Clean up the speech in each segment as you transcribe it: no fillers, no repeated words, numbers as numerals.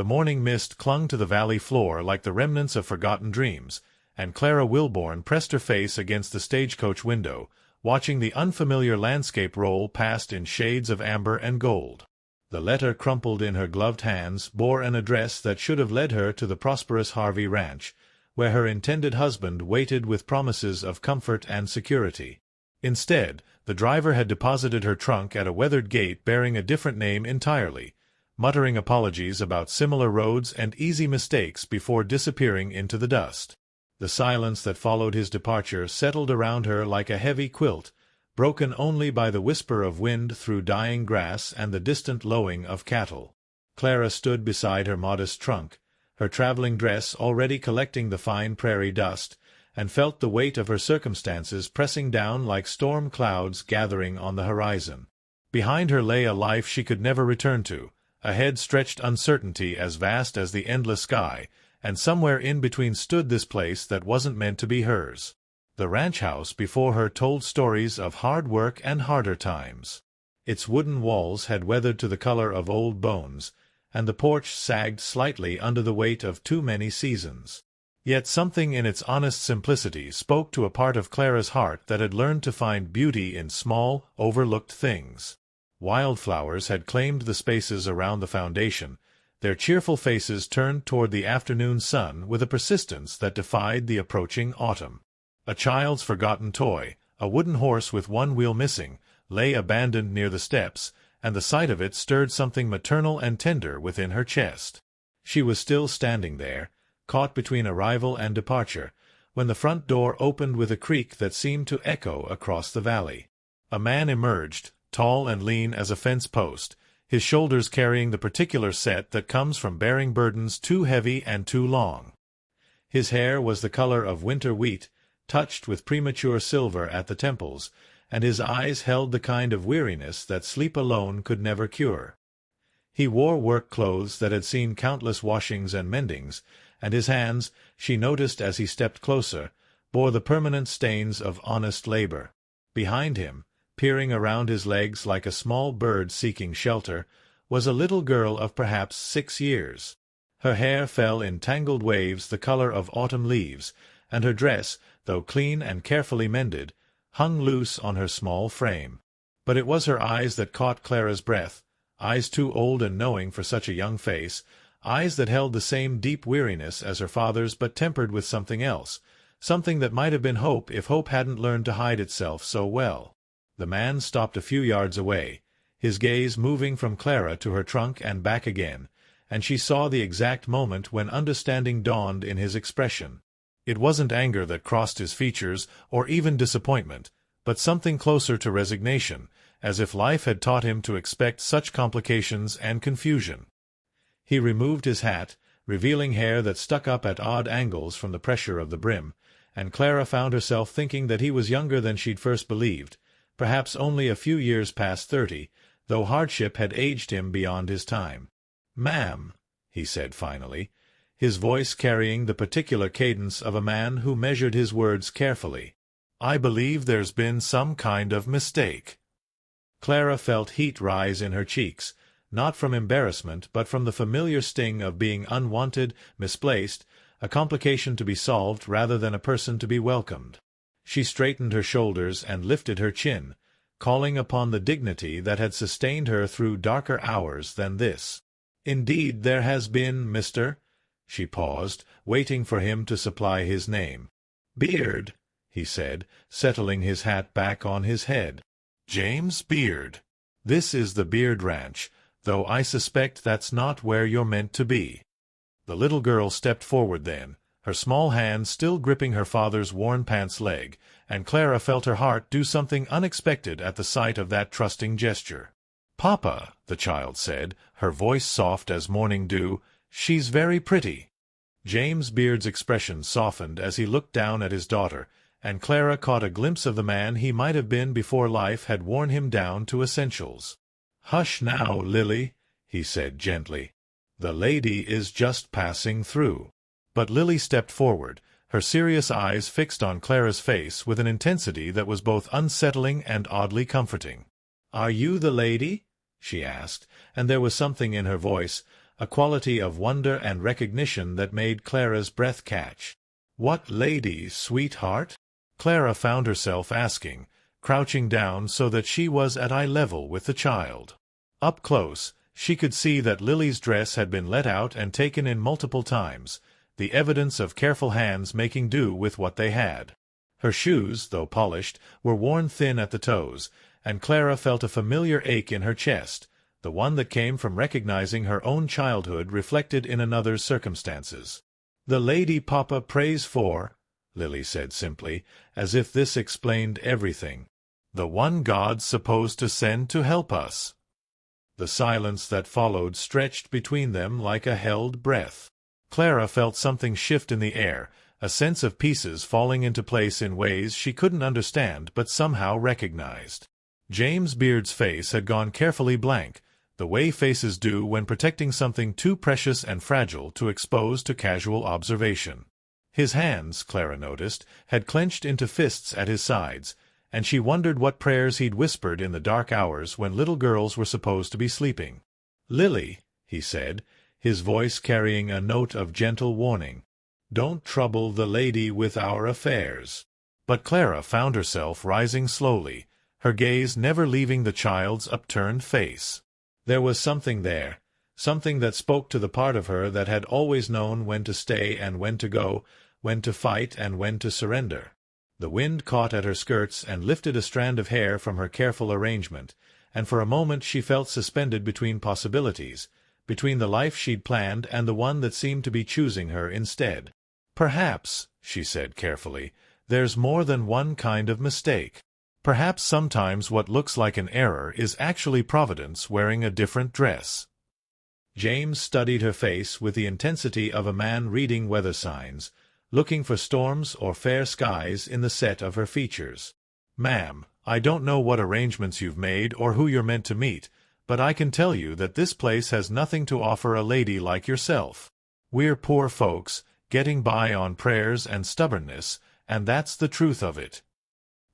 The morning mist clung to the valley floor like the remnants of forgotten dreams, and Clara Willborn pressed her face against the stagecoach window, watching the unfamiliar landscape roll past in shades of amber and gold. The letter crumpled in her gloved hands bore an address that should have led her to the prosperous Harvey Ranch, where her intended husband waited with promises of comfort and security. Instead, the driver had deposited her trunk at a weathered gate bearing a different name entirely, muttering apologies about similar roads and easy mistakes before disappearing into the dust. The silence that followed his departure settled around her like a heavy quilt, broken only by the whisper of wind through dying grass and the distant lowing of cattle. Clara stood beside her modest trunk, her traveling dress already collecting the fine prairie dust, and felt the weight of her circumstances pressing down like storm clouds gathering on the horizon. Behind her lay a life she could never return to, ahead stretched uncertainty as vast as the endless sky, and somewhere in between stood this place that wasn't meant to be hers. The ranch house before her told stories of hard work and harder times. Its wooden walls had weathered to the color of old bones, and the porch sagged slightly under the weight of too many seasons. Yet something in its honest simplicity spoke to a part of Clara's heart that had learned to find beauty in small, overlooked things. Wildflowers had claimed the spaces around the foundation, their cheerful faces turned toward the afternoon sun with a persistence that defied the approaching autumn. A child's forgotten toy, a wooden horse with one wheel missing, lay abandoned near the steps, and the sight of it stirred something maternal and tender within her chest. She was still standing there, caught between arrival and departure, when the front door opened with a creak that seemed to echo across the valley. A man emerged, tall and lean as a fence post, his shoulders carrying the particular set that comes from bearing burdens too heavy and too long. His hair was the color of winter wheat, touched with premature silver at the temples, and his eyes held the kind of weariness that sleep alone could never cure. He wore work clothes that had seen countless washings and mendings, and his hands, she noticed as he stepped closer, bore the permanent stains of honest labor. Behind him, peering around his legs like a small bird seeking shelter, was a little girl of perhaps 6 years. Her hair fell in tangled waves the color of autumn leaves, and her dress, though clean and carefully mended, hung loose on her small frame. But it was her eyes that caught Clara's breath, eyes too old and knowing for such a young face, eyes that held the same deep weariness as her father's but tempered with something else, something that might have been hope if hope hadn't learned to hide itself so well. The man stopped a few yards away, his gaze moving from Clara to her trunk and back again, and she saw the exact moment when understanding dawned in his expression. It wasn't anger that crossed his features, or even disappointment, but something closer to resignation, as if life had taught him to expect such complications and confusion. He removed his hat, revealing hair that stuck up at odd angles from the pressure of the brim, and Clara found herself thinking that he was younger than she'd first believed, perhaps only a few years past 30, though hardship had aged him beyond his time. "Ma'am," he said finally, his voice carrying the particular cadence of a man who measured his words carefully, "I believe there's been some kind of mistake." Clara felt heat rise in her cheeks, not from embarrassment but from the familiar sting of being unwanted, misplaced, a complication to be solved rather than a person to be welcomed. She straightened her shoulders and lifted her chin, calling upon the dignity that had sustained her through darker hours than this. "Indeed there has been, Mr.—" She paused, waiting for him to supply his name. "Beard," he said, settling his hat back on his head. "James Beard. This is the Beard Ranch, though I suspect that's not where you're meant to be." The little girl stepped forward then, her small hand still gripping her father's worn pants leg, and Clara felt her heart do something unexpected at the sight of that trusting gesture. "Papa," the child said, her voice soft as morning dew, "she's very pretty." James Beard's expression softened as he looked down at his daughter, and Clara caught a glimpse of the man he might have been before life had worn him down to essentials. "Hush now, Lily," he said gently. "The lady is just passing through." But Lily stepped forward, her serious eyes fixed on Clara's face with an intensity that was both unsettling and oddly comforting. "Are you the lady?" she asked, and there was something in her voice, a quality of wonder and recognition that made Clara's breath catch. "What lady, sweetheart?" Clara found herself asking, crouching down so that she was at eye level with the child. Up close, she could see that Lily's dress had been let out and taken in multiple times, the evidence of careful hands making do with what they had. Her shoes, though polished, were worn thin at the toes, and Clara felt a familiar ache in her chest, the one that came from recognizing her own childhood reflected in another's circumstances. "The lady Papa prays for," Lily said simply, as if this explained everything. "The one God's supposed to send to help us." The silence that followed stretched between them like a held breath. Clara felt something shift in the air, a sense of pieces falling into place in ways she couldn't understand but somehow recognized. James Beard's face had gone carefully blank, the way faces do when protecting something too precious and fragile to expose to casual observation. His hands, Clara noticed, had clenched into fists at his sides, and she wondered what prayers he'd whispered in the dark hours when little girls were supposed to be sleeping. "Lily," he said, his voice carrying a note of gentle warning, "don't trouble the lady with our affairs." But Clara found herself rising slowly, her gaze never leaving the child's upturned face. There was something there, something that spoke to the part of her that had always known when to stay and when to go, when to fight and when to surrender. The wind caught at her skirts and lifted a strand of hair from her careful arrangement, and for a moment she felt suspended between possibilities, between the life she'd planned and the one that seemed to be choosing her instead. "Perhaps," she said carefully, "there's more than one kind of mistake. Perhaps sometimes what looks like an error is actually Providence wearing a different dress." James studied her face with the intensity of a man reading weather signs, looking for storms or fair skies in the set of her features. "Ma'am, I don't know what arrangements you've made or who you're meant to meet, but I can tell you that this place has nothing to offer a lady like yourself. We're poor folks, getting by on prayers and stubbornness, and that's the truth of it."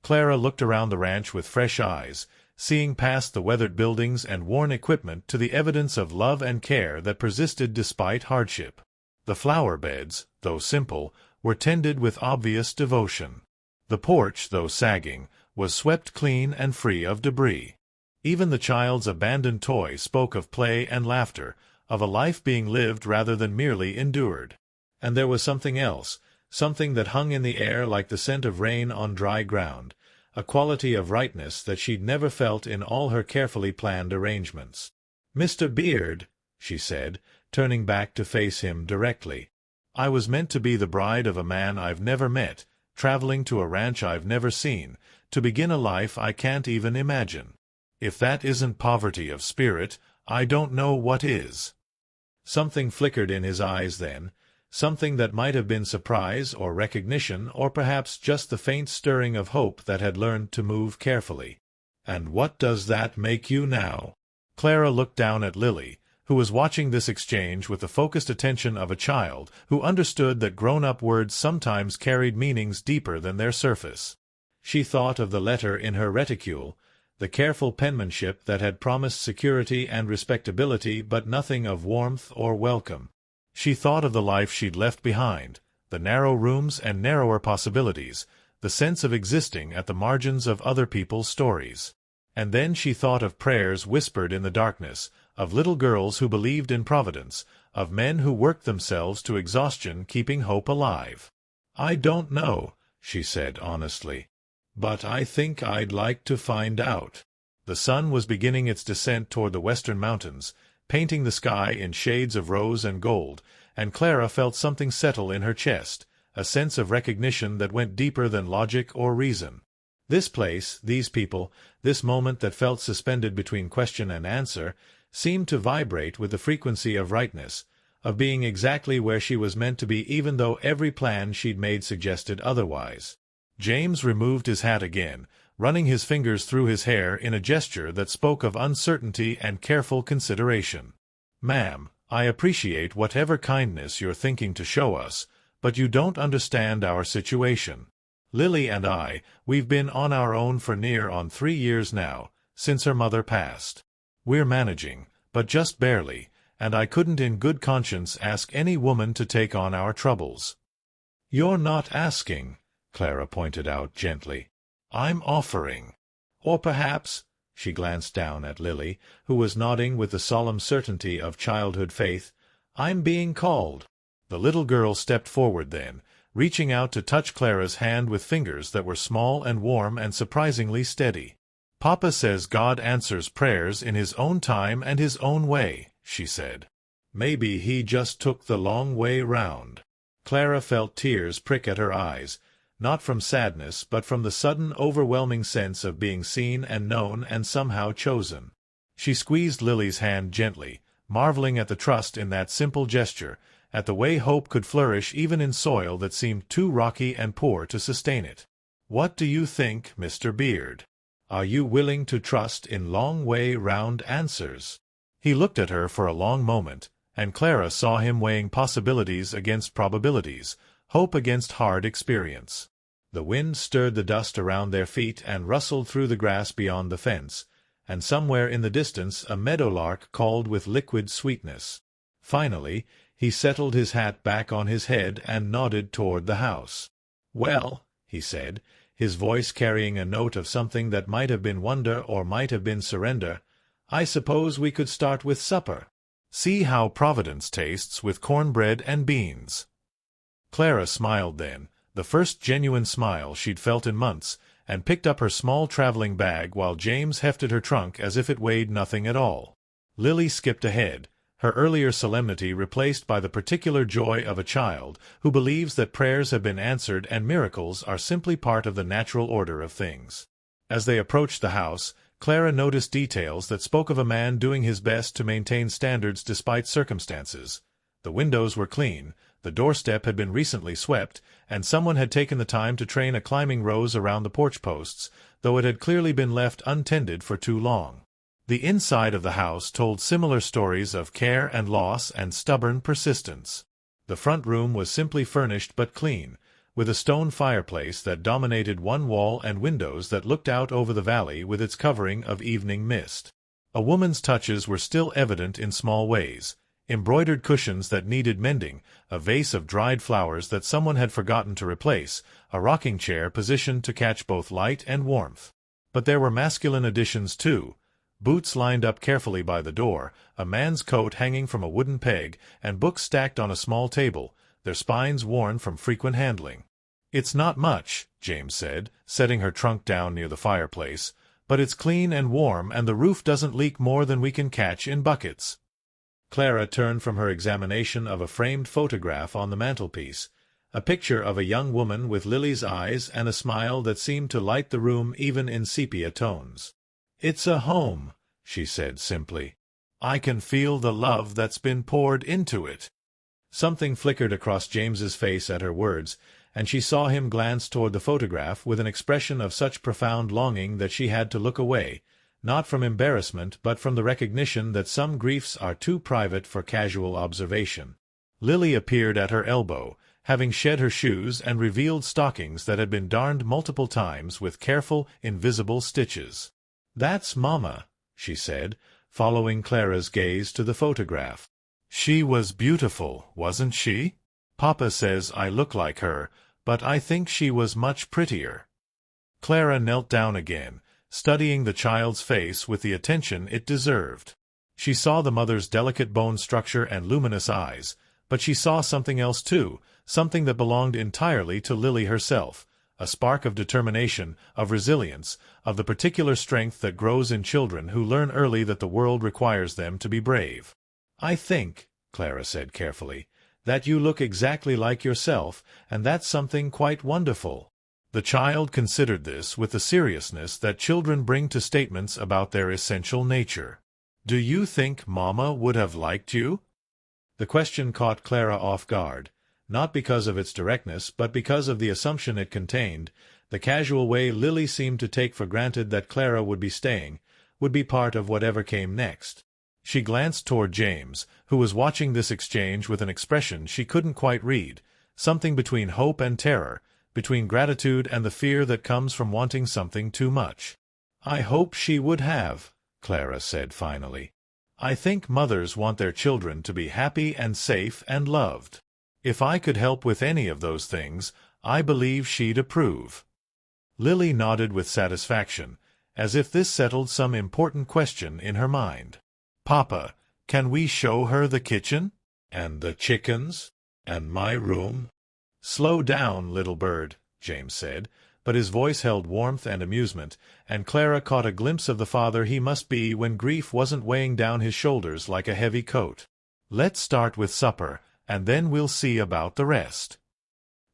Clara looked around the ranch with fresh eyes, seeing past the weathered buildings and worn equipment to the evidence of love and care that persisted despite hardship. The flower beds, though simple, were tended with obvious devotion. The porch, though sagging, was swept clean and free of debris. Even the child's abandoned toy spoke of play and laughter, of a life being lived rather than merely endured. And there was something else, something that hung in the air like the scent of rain on dry ground, a quality of rightness that she'd never felt in all her carefully planned arrangements. "Mr. Beard," she said, turning back to face him directly, "I was meant to be the bride of a man I've never met, traveling to a ranch I've never seen, to begin a life I can't even imagine. If that isn't poverty of spirit, I don't know what is." Something flickered in his eyes then, something that might have been surprise or recognition or perhaps just the faint stirring of hope that had learned to move carefully. "And what does that make you now?" Clara looked down at Lily, who was watching this exchange with the focused attention of a child who understood that grown-up words sometimes carried meanings deeper than their surface. She thought of the letter in her reticule, the careful penmanship that had promised security and respectability but nothing of warmth or welcome. She thought of the life she'd left behind, the narrow rooms and narrower possibilities, the sense of existing at the margins of other people's stories. And then she thought of prayers whispered in the darkness, of little girls who believed in Providence, of men who worked themselves to exhaustion keeping hope alive. "I don't know," she said honestly, "but I think I'd like to find out." The sun was beginning its descent toward the western mountains, painting the sky in shades of rose and gold, and Clara felt something settle in her chest, a sense of recognition that went deeper than logic or reason. This place, these people, this moment that felt suspended between question and answer, seemed to vibrate with the frequency of rightness, of being exactly where she was meant to be even though every plan she'd made suggested otherwise. James removed his hat again, running his fingers through his hair in a gesture that spoke of uncertainty and careful consideration. "Ma'am, I appreciate whatever kindness you're thinking to show us, but you don't understand our situation. Lily and I, we've been on our own for near on 3 years now, since her mother passed. We're managing, but just barely, and I couldn't in good conscience ask any woman to take on our troubles." "You're not asking," Clara pointed out gently. "I'm offering. Or perhaps—" she glanced down at Lily, who was nodding with the solemn certainty of childhood faith—"I'm being called." The little girl stepped forward then, reaching out to touch Clara's hand with fingers that were small and warm and surprisingly steady. "Papa says God answers prayers in His own time and His own way," she said. "Maybe He just took the long way round." Clara felt tears prick at her eyes, not from sadness but from the sudden overwhelming sense of being seen and known and somehow chosen. She squeezed Lily's hand gently, marveling at the trust in that simple gesture, at the way hope could flourish even in soil that seemed too rocky and poor to sustain it. "What do you think, Mr. Beard? Are you willing to trust in long-way-round answers?" He looked at her for a long moment, and Clara saw him weighing possibilities against probabilities, hope against hard experience. The wind stirred the dust around their feet and rustled through the grass beyond the fence, and somewhere in the distance a meadowlark called with liquid sweetness. Finally, he settled his hat back on his head and nodded toward the house. "Well," he said, his voice carrying a note of something that might have been wonder or might have been surrender, "I suppose we could start with supper. See how Providence tastes with cornbread and beans." Clara smiled then, the first genuine smile she'd felt in months, and picked up her small traveling bag while James hefted her trunk as if it weighed nothing at all. Lily skipped ahead, her earlier solemnity replaced by the particular joy of a child who believes that prayers have been answered and miracles are simply part of the natural order of things. As they approached the house, Clara noticed details that spoke of a man doing his best to maintain standards despite circumstances. The windows were clean, the doorstep had been recently swept, and someone had taken the time to train a climbing rose around the porch posts, though it had clearly been left untended for too long. The inside of the house told similar stories of care and loss and stubborn persistence. The front room was simply furnished but clean, with a stone fireplace that dominated one wall and windows that looked out over the valley with its covering of evening mist. A woman's touches were still evident in small ways: embroidered cushions that needed mending, a vase of dried flowers that someone had forgotten to replace, a rocking chair positioned to catch both light and warmth. But there were masculine additions too: boots lined up carefully by the door, a man's coat hanging from a wooden peg, and books stacked on a small table, their spines worn from frequent handling. "It's not much," James said, setting her trunk down near the fireplace, "but it's clean and warm and the roof doesn't leak more than we can catch in buckets." Clara turned from her examination of a framed photograph on the mantelpiece, a picture of a young woman with Lily's eyes and a smile that seemed to light the room even in sepia tones. "It's a home," she said simply. "I can feel the love that's been poured into it." Something flickered across James's face at her words, and she saw him glance toward the photograph with an expression of such profound longing that she had to look away, not from embarrassment but from the recognition that some griefs are too private for casual observation. Lily appeared at her elbow, having shed her shoes and revealed stockings that had been darned multiple times with careful, invisible stitches. "That's Mama," she said, following Clara's gaze to the photograph. "She was beautiful, wasn't she? Papa says I look like her, but I think she was much prettier." Clara knelt down again, studying the child's face with the attention it deserved. She saw the mother's delicate bone structure and luminous eyes, but she saw something else too, something that belonged entirely to Lily herself, a spark of determination, of resilience, of the particular strength that grows in children who learn early that the world requires them to be brave. "I think," Clara said carefully, "that you look exactly like yourself, and that's something quite wonderful." The child considered this with the seriousness that children bring to statements about their essential nature. "Do you think Mama would have liked you?" The question caught Clara off guard, not because of its directness but because of the assumption it contained, the casual way Lily seemed to take for granted that Clara would be staying, would be part of whatever came next. She glanced toward James, who was watching this exchange with an expression she couldn't quite read, something between hope and terror, between gratitude and the fear that comes from wanting something too much. "I hope she would have," Clara said finally. I think mothers want their children to be happy and safe and loved. If I could help with any of those things, I believe she'd approve." Lily nodded with satisfaction, as if this settled some important question in her mind. "Papa, can we show her the kitchen? And the chickens? And my room?" "Slow down, little bird," James said, but his voice held warmth and amusement, and Clara caught a glimpse of the father he must be when grief wasn't weighing down his shoulders like a heavy coat. "Let's start with supper, and then we'll see about the rest."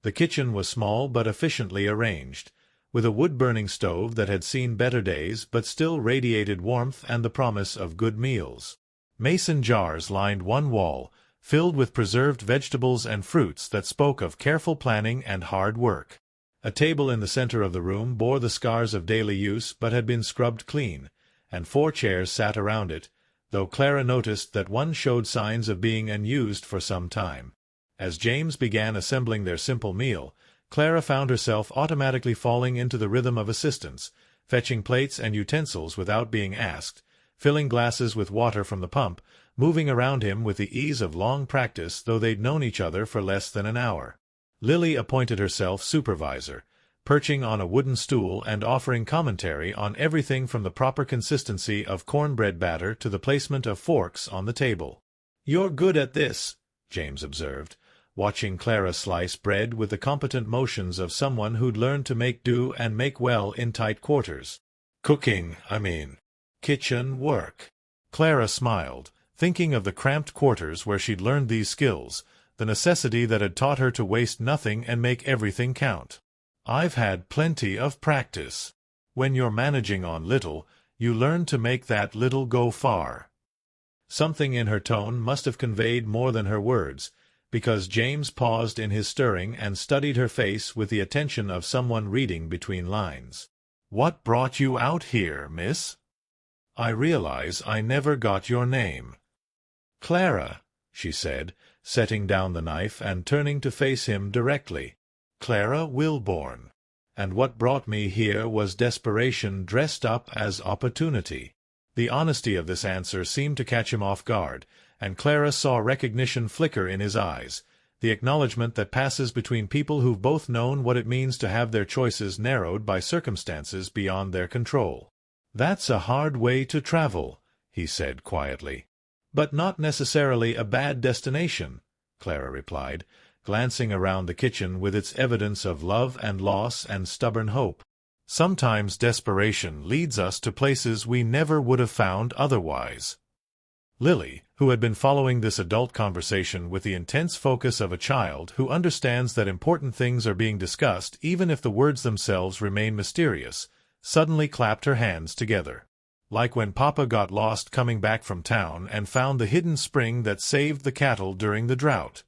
The kitchen was small but efficiently arranged, with a wood-burning stove that had seen better days but still radiated warmth and the promise of good meals. Mason jars lined one wall, filled with preserved vegetables and fruits that spoke of careful planning and hard work. A table in the center of the room bore the scars of daily use but had been scrubbed clean, and 4 chairs sat around it, though Clara noticed that one showed signs of being unused for some time. As James began assembling their simple meal, Clara found herself automatically falling into the rhythm of assistance, fetching plates and utensils without being asked, filling glasses with water from the pump, moving around him with the ease of long practice though they'd known each other for less than an hour. Lily appointed herself supervisor, perching on a wooden stool and offering commentary on everything from the proper consistency of cornbread batter to the placement of forks on the table. "You're good at this," James observed, watching Clara slice bread with the competent motions of someone who'd learned to make do and make well in tight quarters. "Cooking, I mean. Kitchen work." Clara smiled, thinking of the cramped quarters where she'd learned these skills, the necessity that had taught her to waste nothing and make everything count. "I've had plenty of practice. When you're managing on little, you learn to make that little go far." Something in her tone must have conveyed more than her words, because James paused in his stirring and studied her face with the attention of someone reading between lines. "What brought you out here, miss? I realize I never got your name." "Clara," she said, setting down the knife and turning to face him directly. "Clara Willborn. And what brought me here was desperation dressed up as opportunity." The honesty of this answer seemed to catch him off guard, and Clara saw recognition flicker in his eyes, the acknowledgment that passes between people who've both known what it means to have their choices narrowed by circumstances beyond their control. "That's a hard way to travel," he said quietly. "But not necessarily a bad destination," Clara replied, glancing around the kitchen with its evidence of love and loss and stubborn hope. "Sometimes desperation leads us to places we never would have found otherwise." Lily, who had been following this adult conversation with the intense focus of a child who understands that important things are being discussed even if the words themselves remain mysterious, suddenly clapped her hands together. Like when Papa got lost coming back from town and found the hidden spring that saved the cattle during the drought.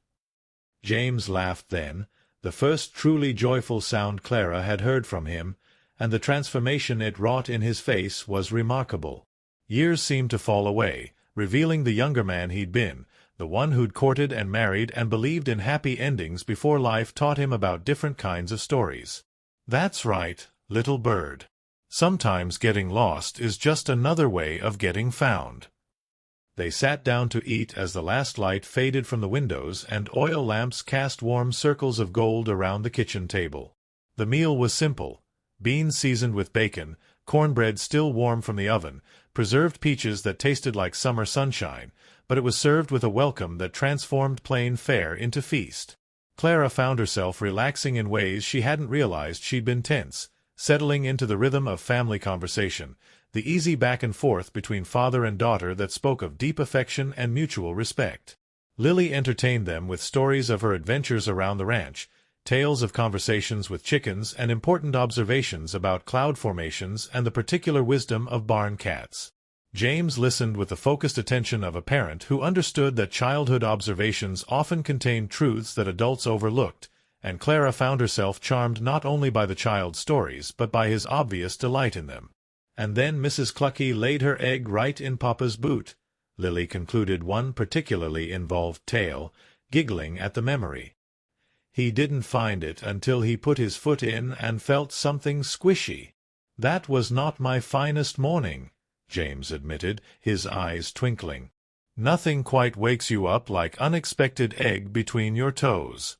James laughed then, the first truly joyful sound Clara had heard from him, and the transformation it wrought in his face was remarkable. Years seemed to fall away, revealing the younger man he'd been, the one who'd courted and married and believed in happy endings before life taught him about different kinds of stories. "That's right, little bird. Sometimes getting lost is just another way of getting found." They sat down to eat as the last light faded from the windows and oil lamps cast warm circles of gold around the kitchen table. The meal was simple: beans seasoned with bacon, cornbread still warm from the oven, preserved peaches that tasted like summer sunshine, but it was served with a welcome that transformed plain fare into feast. Clara found herself relaxing in ways she hadn't realized she'd been tense, settling into the rhythm of family conversation, the easy back and forth between father and daughter that spoke of deep affection and mutual respect. Lily entertained them with stories of her adventures around the ranch, tales of conversations with chickens, and important observations about cloud formations and the particular wisdom of barn cats. James listened with the focused attention of a parent who understood that childhood observations often contained truths that adults overlooked, and Clara found herself charmed not only by the child's stories but by his obvious delight in them. "And then Mrs. Clucky laid her egg right in Papa's boot," Lily concluded one particularly involved tale, giggling at the memory. "He didn't find it until he put his foot in and felt something squishy. That was not my finest morning," James admitted, his eyes twinkling. "Nothing quite wakes you up like unexpected egg between your toes."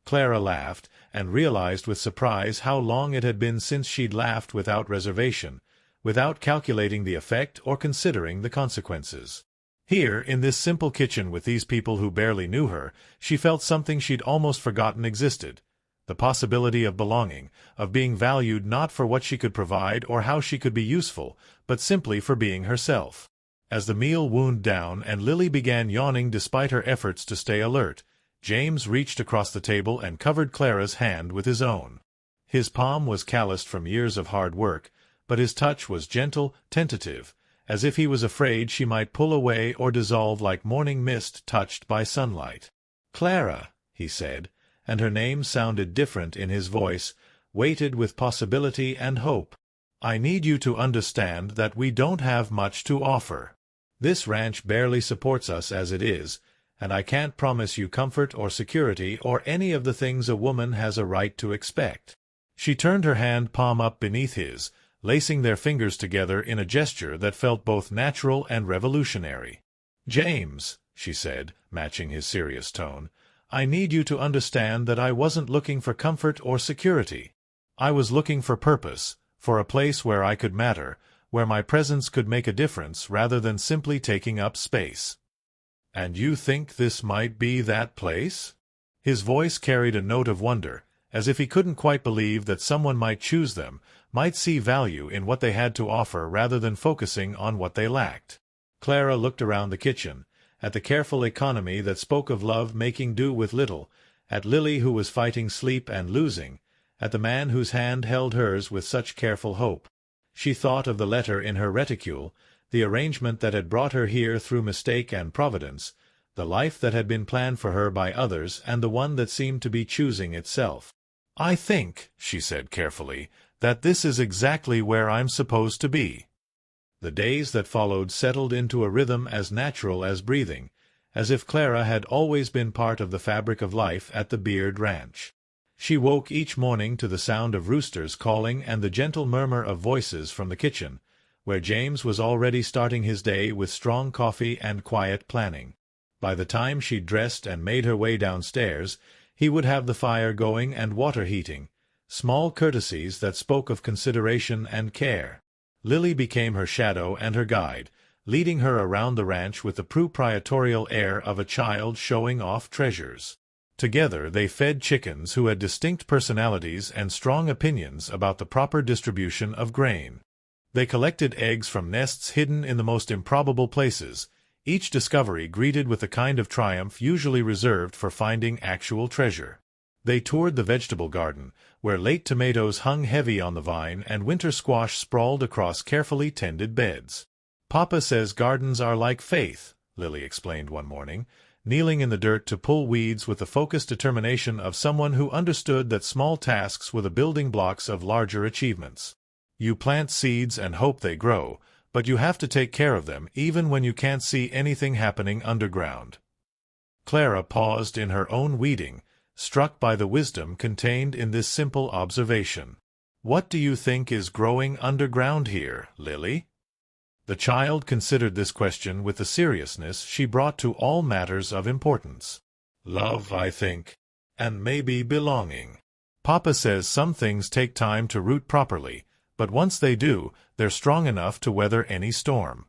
Clara laughed, and realized with surprise how long it had been since she'd laughed without reservation, without calculating the effect or considering the consequences. Here, in this simple kitchen with these people who barely knew her, she felt something she'd almost forgotten existed. The possibility of belonging, of being valued not for what she could provide or how she could be useful, but simply for being herself. As the meal wound down and Lily began yawning despite her efforts to stay alert, James reached across the table and covered Clara's hand with his own. His palm was calloused from years of hard work, but his touch was gentle, tentative, as if he was afraid she might pull away or dissolve like morning mist touched by sunlight. "Clara," he said, and her name sounded different in his voice, weighted with possibility and hope. "I need you to understand that we don't have much to offer. This ranch barely supports us as it is, and I can't promise you comfort or security or any of the things a woman has a right to expect." She turned her hand palm up beneath his, lacing their fingers together in a gesture that felt both natural and revolutionary. "James," she said, matching his serious tone, "I need you to understand that I wasn't looking for comfort or security. I was looking for purpose, for a place where I could matter, where my presence could make a difference rather than simply taking up space." "And you think this might be that place?" His voice carried a note of wonder, as if he couldn't quite believe that someone might choose them, might see value in what they had to offer rather than focusing on what they lacked. Clara looked around the kitchen, at the careful economy that spoke of love making do with little, at Lily who was fighting sleep and losing, at the man whose hand held hers with such careful hope. She thought of the letter in her reticule, the arrangement that had brought her here through mistake and providence, the life that had been planned for her by others and the one that seemed to be choosing itself. "I think," she said carefully, "that this is exactly where I'm supposed to be." The days that followed settled into a rhythm as natural as breathing, as if Clara had always been part of the fabric of life at the Beard Ranch. She woke each morning to the sound of roosters calling and the gentle murmur of voices from the kitchen, where James was already starting his day with strong coffee and quiet planning. By the time she'd dressed and made her way downstairs, he would have the fire going and water heating, small courtesies that spoke of consideration and care. Lily became her shadow and her guide, leading her around the ranch with the proprietorial air of a child showing off treasures. Together they fed chickens who had distinct personalities and strong opinions about the proper distribution of grain. They collected eggs from nests hidden in the most improbable places, each discovery greeted with the kind of triumph usually reserved for finding actual treasure. They toured the vegetable garden, where late tomatoes hung heavy on the vine and winter squash sprawled across carefully tended beds. "Papa says gardens are like faith," Lily explained one morning, kneeling in the dirt to pull weeds with the focused determination of someone who understood that small tasks were the building blocks of larger achievements. "You plant seeds and hope they grow, but you have to take care of them even when you can't see anything happening underground." Clara paused in her own weeding, struck by the wisdom contained in this simple observation. "What do you think is growing underground here, Lily?" The child considered this question with the seriousness she brought to all matters of importance. "Love, I think. And maybe belonging. Papa says some things take time to root properly, but once they do, they're strong enough to weather any storm."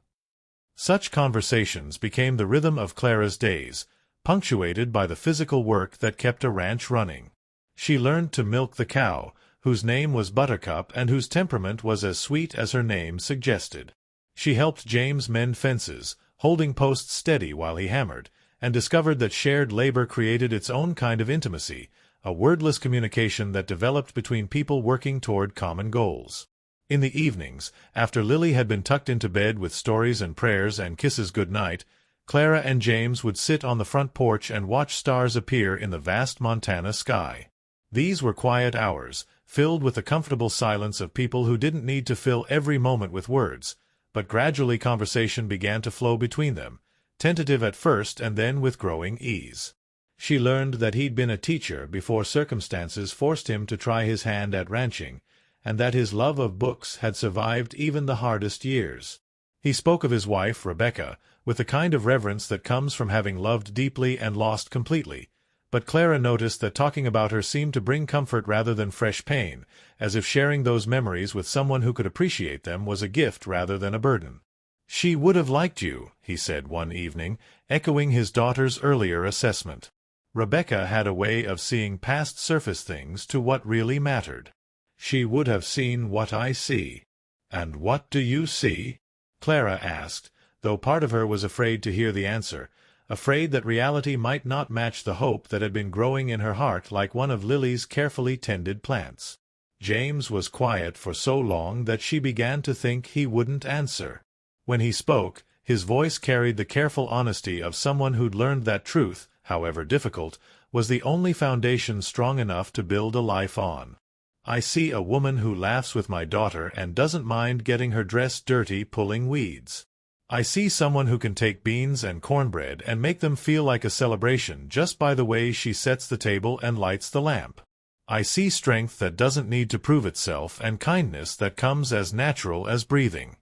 Such conversations became the rhythm of Clara's days, punctuated by the physical work that kept a ranch running. She learned to milk the cow, whose name was Buttercup and whose temperament was as sweet as her name suggested. She helped James mend fences, holding posts steady while he hammered, and discovered that shared labor created its own kind of intimacy, a wordless communication that developed between people working toward common goals. In the evenings, after Lily had been tucked into bed with stories and prayers and kisses good night, Clara and James would sit on the front porch and watch stars appear in the vast Montana sky. These were quiet hours, filled with the comfortable silence of people who didn't need to fill every moment with words, but gradually conversation began to flow between them, tentative at first and then with growing ease. She learned that he'd been a teacher before circumstances forced him to try his hand at ranching, and that his love of books had survived even the hardest years. He spoke of his wife, Rebecca, with the kind of reverence that comes from having loved deeply and lost completely, but Clara noticed that talking about her seemed to bring comfort rather than fresh pain, as if sharing those memories with someone who could appreciate them was a gift rather than a burden. "She would have liked you," he said one evening, echoing his daughter's earlier assessment. Rebecca had a way of seeing past surface things to what really mattered. "She would have seen what I see." "And what do you see?" Clara asked, though part of her was afraid to hear the answer, afraid that reality might not match the hope that had been growing in her heart like one of Lily's carefully tended plants. James was quiet for so long that she began to think he wouldn't answer. When he spoke, his voice carried the careful honesty of someone who'd learned that truth, however difficult, was the only foundation strong enough to build a life on. "I see a woman who laughs with my daughter and doesn't mind getting her dress dirty pulling weeds. I see someone who can take beans and cornbread and make them feel like a celebration just by the way she sets the table and lights the lamp. I see strength that doesn't need to prove itself and kindness that comes as natural as breathing."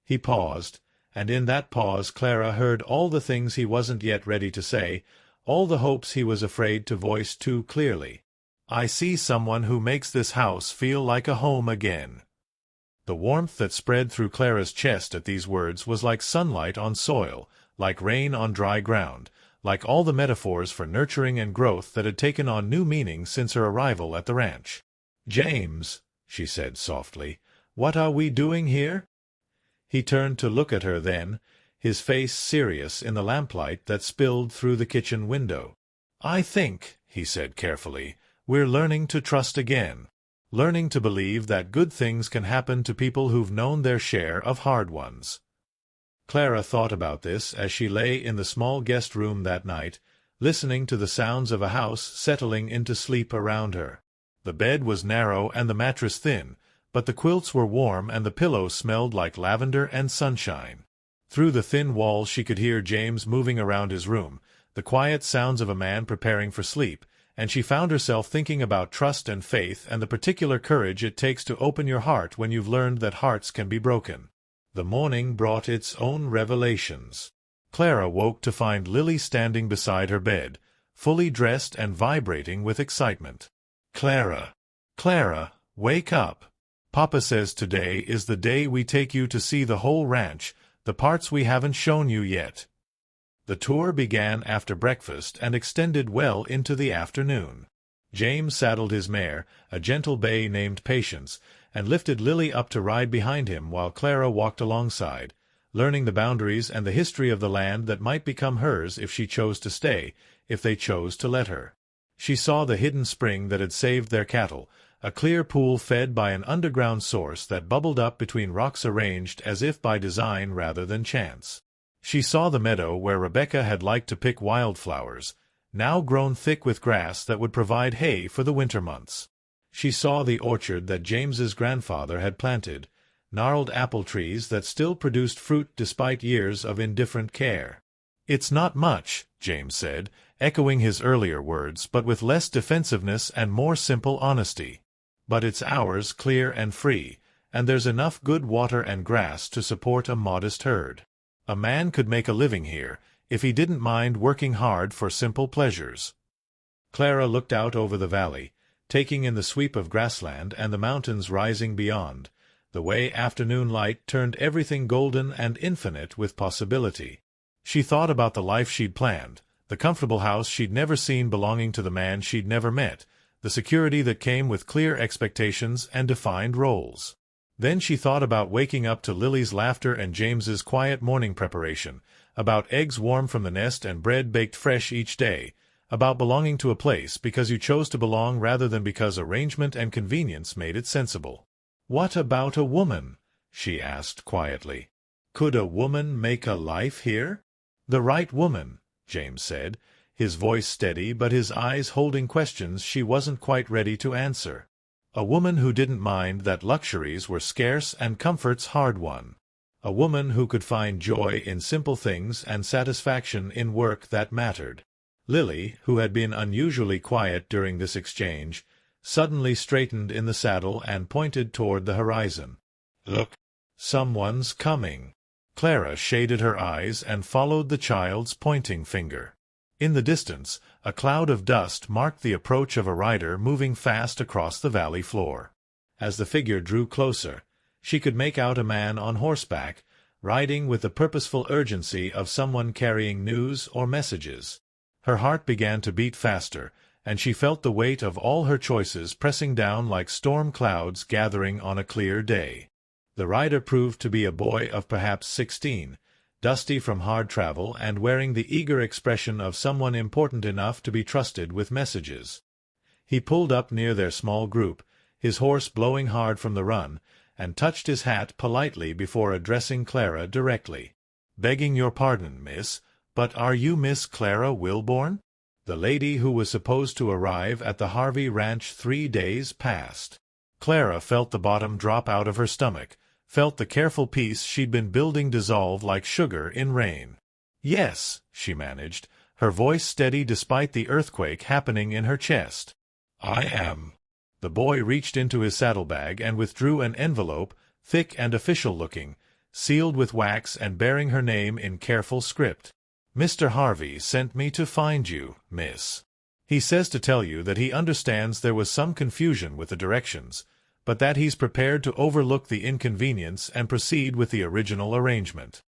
He paused, and in that pause Clara heard all the things he wasn't yet ready to say, all the hopes he was afraid to voice too clearly. "I see someone who makes this house feel like a home again." The warmth that spread through Clara's chest at these words was like sunlight on soil, like rain on dry ground, like all the metaphors for nurturing and growth that had taken on new meaning since her arrival at the ranch. "James," she said softly, "what are we doing here?" He turned to look at her then, his face serious in the lamplight that spilled through the kitchen window. "I think," he said carefully, "we're learning to trust again. Learning to believe that good things can happen to people who've known their share of hard ones." Clara thought about this as she lay in the small guest room that night, listening to the sounds of a house settling into sleep around her. The bed was narrow and the mattress thin, but the quilts were warm and the pillows smelled like lavender and sunshine. Through the thin walls she could hear James moving around his room, the quiet sounds of a man preparing for sleep, and she found herself thinking about trust and faith and the particular courage it takes to open your heart when you've learned that hearts can be broken. The morning brought its own revelations. Clara woke to find Lily standing beside her bed, fully dressed and vibrating with excitement. "Clara! Clara, wake up! Papa says today is the day we take you to see the whole ranch, the parts we haven't shown you yet." The tour began after breakfast and extended well into the afternoon. James saddled his mare, a gentle bay named Patience, and lifted Lily up to ride behind him while Clara walked alongside, learning the boundaries and the history of the land that might become hers if she chose to stay, if they chose to let her. She saw the hidden spring that had saved their cattle, a clear pool fed by an underground source that bubbled up between rocks arranged as if by design rather than chance. She saw the meadow where Rebecca had liked to pick wildflowers, now grown thick with grass that would provide hay for the winter months. She saw the orchard that James's grandfather had planted, gnarled apple trees that still produced fruit despite years of indifferent care. "It's not much," James said, echoing his earlier words, but with less defensiveness and more simple honesty. "But it's ours clear and free, and there's enough good water and grass to support a modest herd. A man could make a living here, if he didn't mind working hard for simple pleasures." Clara looked out over the valley, taking in the sweep of grassland and the mountains rising beyond, the way afternoon light turned everything golden and infinite with possibility. She thought about the life she'd planned, the comfortable house she'd never seen belonging to the man she'd never met, the security that came with clear expectations and defined roles. Then she thought about waking up to Lily's laughter and James's quiet morning preparation, about eggs warm from the nest and bread baked fresh each day, about belonging to a place because you chose to belong rather than because arrangement and convenience made it sensible. "What about a woman?" she asked quietly. "Could a woman make a life here?" "The right woman," James said, his voice steady but his eyes holding questions she wasn't quite ready to answer. "A woman who didn't mind that luxuries were scarce and comforts hard-won. A woman who could find joy in simple things and satisfaction in work that mattered." Lily, who had been unusually quiet during this exchange, suddenly straightened in the saddle and pointed toward the horizon. "Look," Someone's coming. Clara shaded her eyes and followed the child's pointing finger. In the distance, a cloud of dust marked the approach of a rider moving fast across the valley floor. As the figure drew closer, she could make out a man on horseback, riding with the purposeful urgency of someone carrying news or messages. Her heart began to beat faster, and she felt the weight of all her choices pressing down like storm clouds gathering on a clear day. The rider proved to be a boy of perhaps 16, dusty from hard travel and wearing the eager expression of someone important enough to be trusted with messages. He pulled up near their small group, his horse blowing hard from the run, and touched his hat politely before addressing Clara directly. "Begging your pardon, miss, but are you Miss Clara Willborn? The lady who was supposed to arrive at the Harvey Ranch 3 days past." Clara felt the bottom drop out of her stomach, felt the careful peace she'd been building dissolve like sugar in rain. "Yes," she managed, her voice steady despite the earthquake happening in her chest. "I am." The boy reached into his saddlebag and withdrew an envelope, thick and official-looking, sealed with wax and bearing her name in careful script. "Mr. Harvey sent me to find you, miss. He says to tell you that he understands there was some confusion with the directions, but that he's prepared to overlook the inconvenience and proceed with the original arrangement.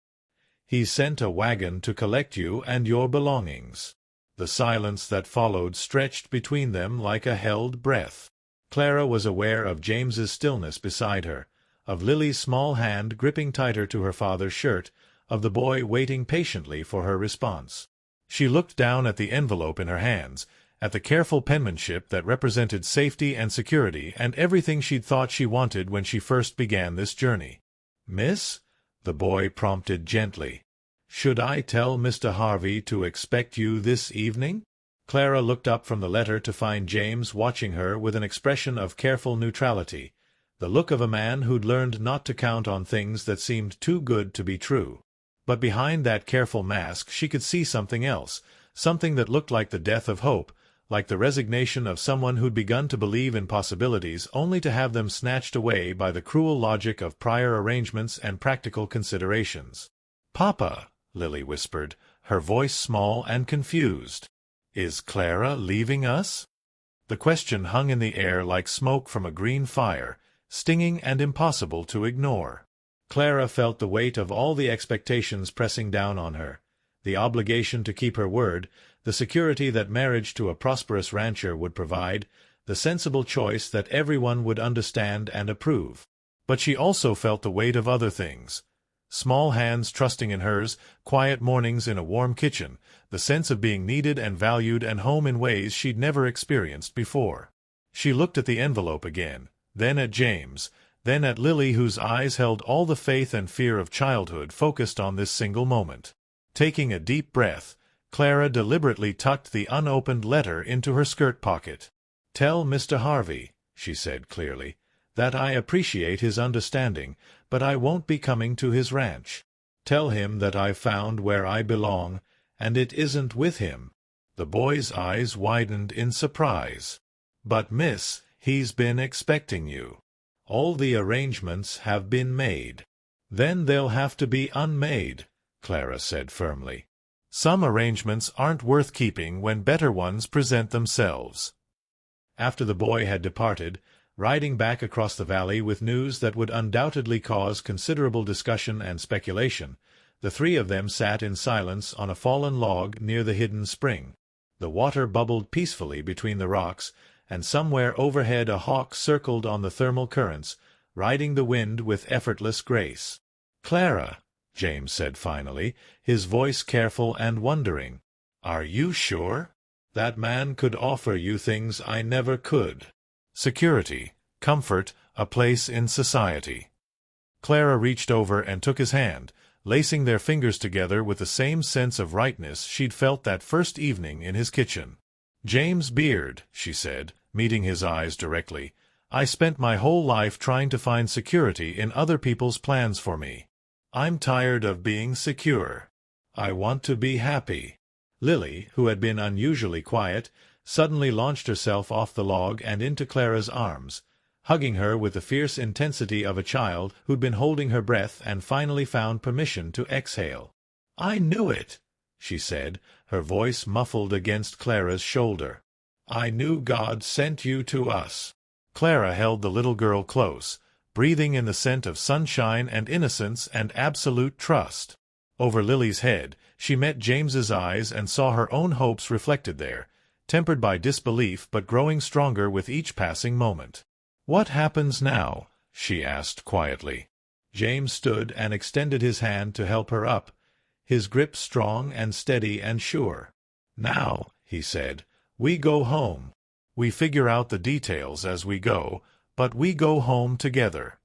He sent a wagon to collect you and your belongings." The silence that followed stretched between them like a held breath. Clara was aware of James's stillness beside her, of Lily's small hand gripping tighter to her father's shirt, of the boy waiting patiently for her response. She looked down at the envelope in her hands, at the careful penmanship that represented safety and security and everything she'd thought she wanted when she first began this journey. "Miss?" the boy prompted gently. "Should I tell Mr. Harvey to expect you this evening?" Clara looked up from the letter to find James watching her with an expression of careful neutrality, the look of a man who'd learned not to count on things that seemed too good to be true. But behind that careful mask she could see something else, something that looked like the death of hope, like the resignation of someone who'd begun to believe in possibilities only to have them snatched away by the cruel logic of prior arrangements and practical considerations. "Papa," Lily whispered, her voice small and confused. "Is Clara leaving us?" The question hung in the air like smoke from a green fire, stinging and impossible to ignore. Clara felt the weight of all the expectations pressing down on her, the obligation to keep her word, the security that marriage to a prosperous rancher would provide, the sensible choice that everyone would understand and approve. But she also felt the weight of other things. Small hands trusting in hers, quiet mornings in a warm kitchen, the sense of being needed and valued and home in ways she'd never experienced before. She looked at the envelope again, then at James, then at Lily, whose eyes held all the faith and fear of childhood focused on this single moment. Taking a deep breath, Clara deliberately tucked the unopened letter into her skirt pocket. "Tell Mr. Harvey," she said clearly, "that I appreciate his understanding, but I won't be coming to his ranch. Tell him that I've found where I belong, and it isn't with him." The boy's eyes widened in surprise. "But, miss, he's been expecting you. All the arrangements have been made." "Then they'll have to be unmade," Clara said firmly. "Some arrangements aren't worth keeping when better ones present themselves." After the boy had departed, riding back across the valley with news that would undoubtedly cause considerable discussion and speculation, the three of them sat in silence on a fallen log near the hidden spring. The water bubbled peacefully between the rocks, and somewhere overhead a hawk circled on the thermal currents, riding the wind with effortless grace. "Clara," James said finally, his voice careful and wondering, "are you sure? That man could offer you things I never could. Security, comfort, a place in society." Clara reached over and took his hand, lacing their fingers together with the same sense of rightness she'd felt that first evening in his kitchen. "James Beard," she said, meeting his eyes directly, "I spent my whole life trying to find security in other people's plans for me. I'm tired of being secure. I want to be happy." Lily, who had been unusually quiet, suddenly launched herself off the log and into Clara's arms, hugging her with the fierce intensity of a child who'd been holding her breath and finally found permission to exhale. "I knew it," she said, her voice muffled against Clara's shoulder. "I knew God sent you to us." Clara held the little girl close, breathing in the scent of sunshine and innocence and absolute trust. Over Lily's head, she met James's eyes and saw her own hopes reflected there, tempered by disbelief but growing stronger with each passing moment. "What happens now?" she asked quietly. James stood and extended his hand to help her up, his grip strong and steady and sure. "Now," he said, "we go home. We figure out the details as we go, but we go home together."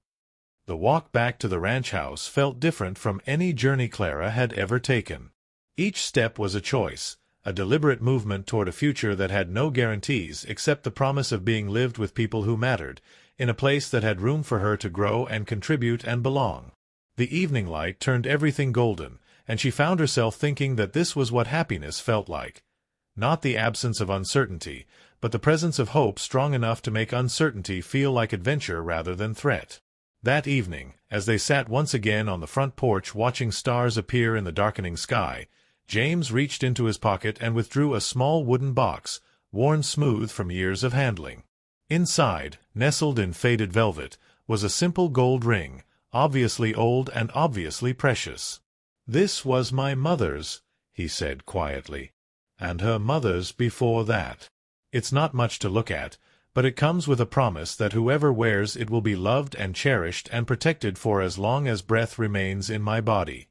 The walk back to the ranch house felt different from any journey Clara had ever taken. Each step was a choice, a deliberate movement toward a future that had no guarantees except the promise of being lived with people who mattered, in a place that had room for her to grow and contribute and belong. The evening light turned everything golden, and she found herself thinking that this was what happiness felt like. Not the absence of uncertainty, but the presence of hope strong enough to make uncertainty feel like adventure rather than threat. That evening, as they sat once again on the front porch watching stars appear in the darkening sky, James reached into his pocket and withdrew a small wooden box, worn smooth from years of handling. Inside, nestled in faded velvet, was a simple gold ring, obviously old and obviously precious. "This was my mother's," he said quietly. "And her mother's before that. It's not much to look at, but it comes with a promise that whoever wears it will be loved and cherished and protected for as long as breath remains in my body."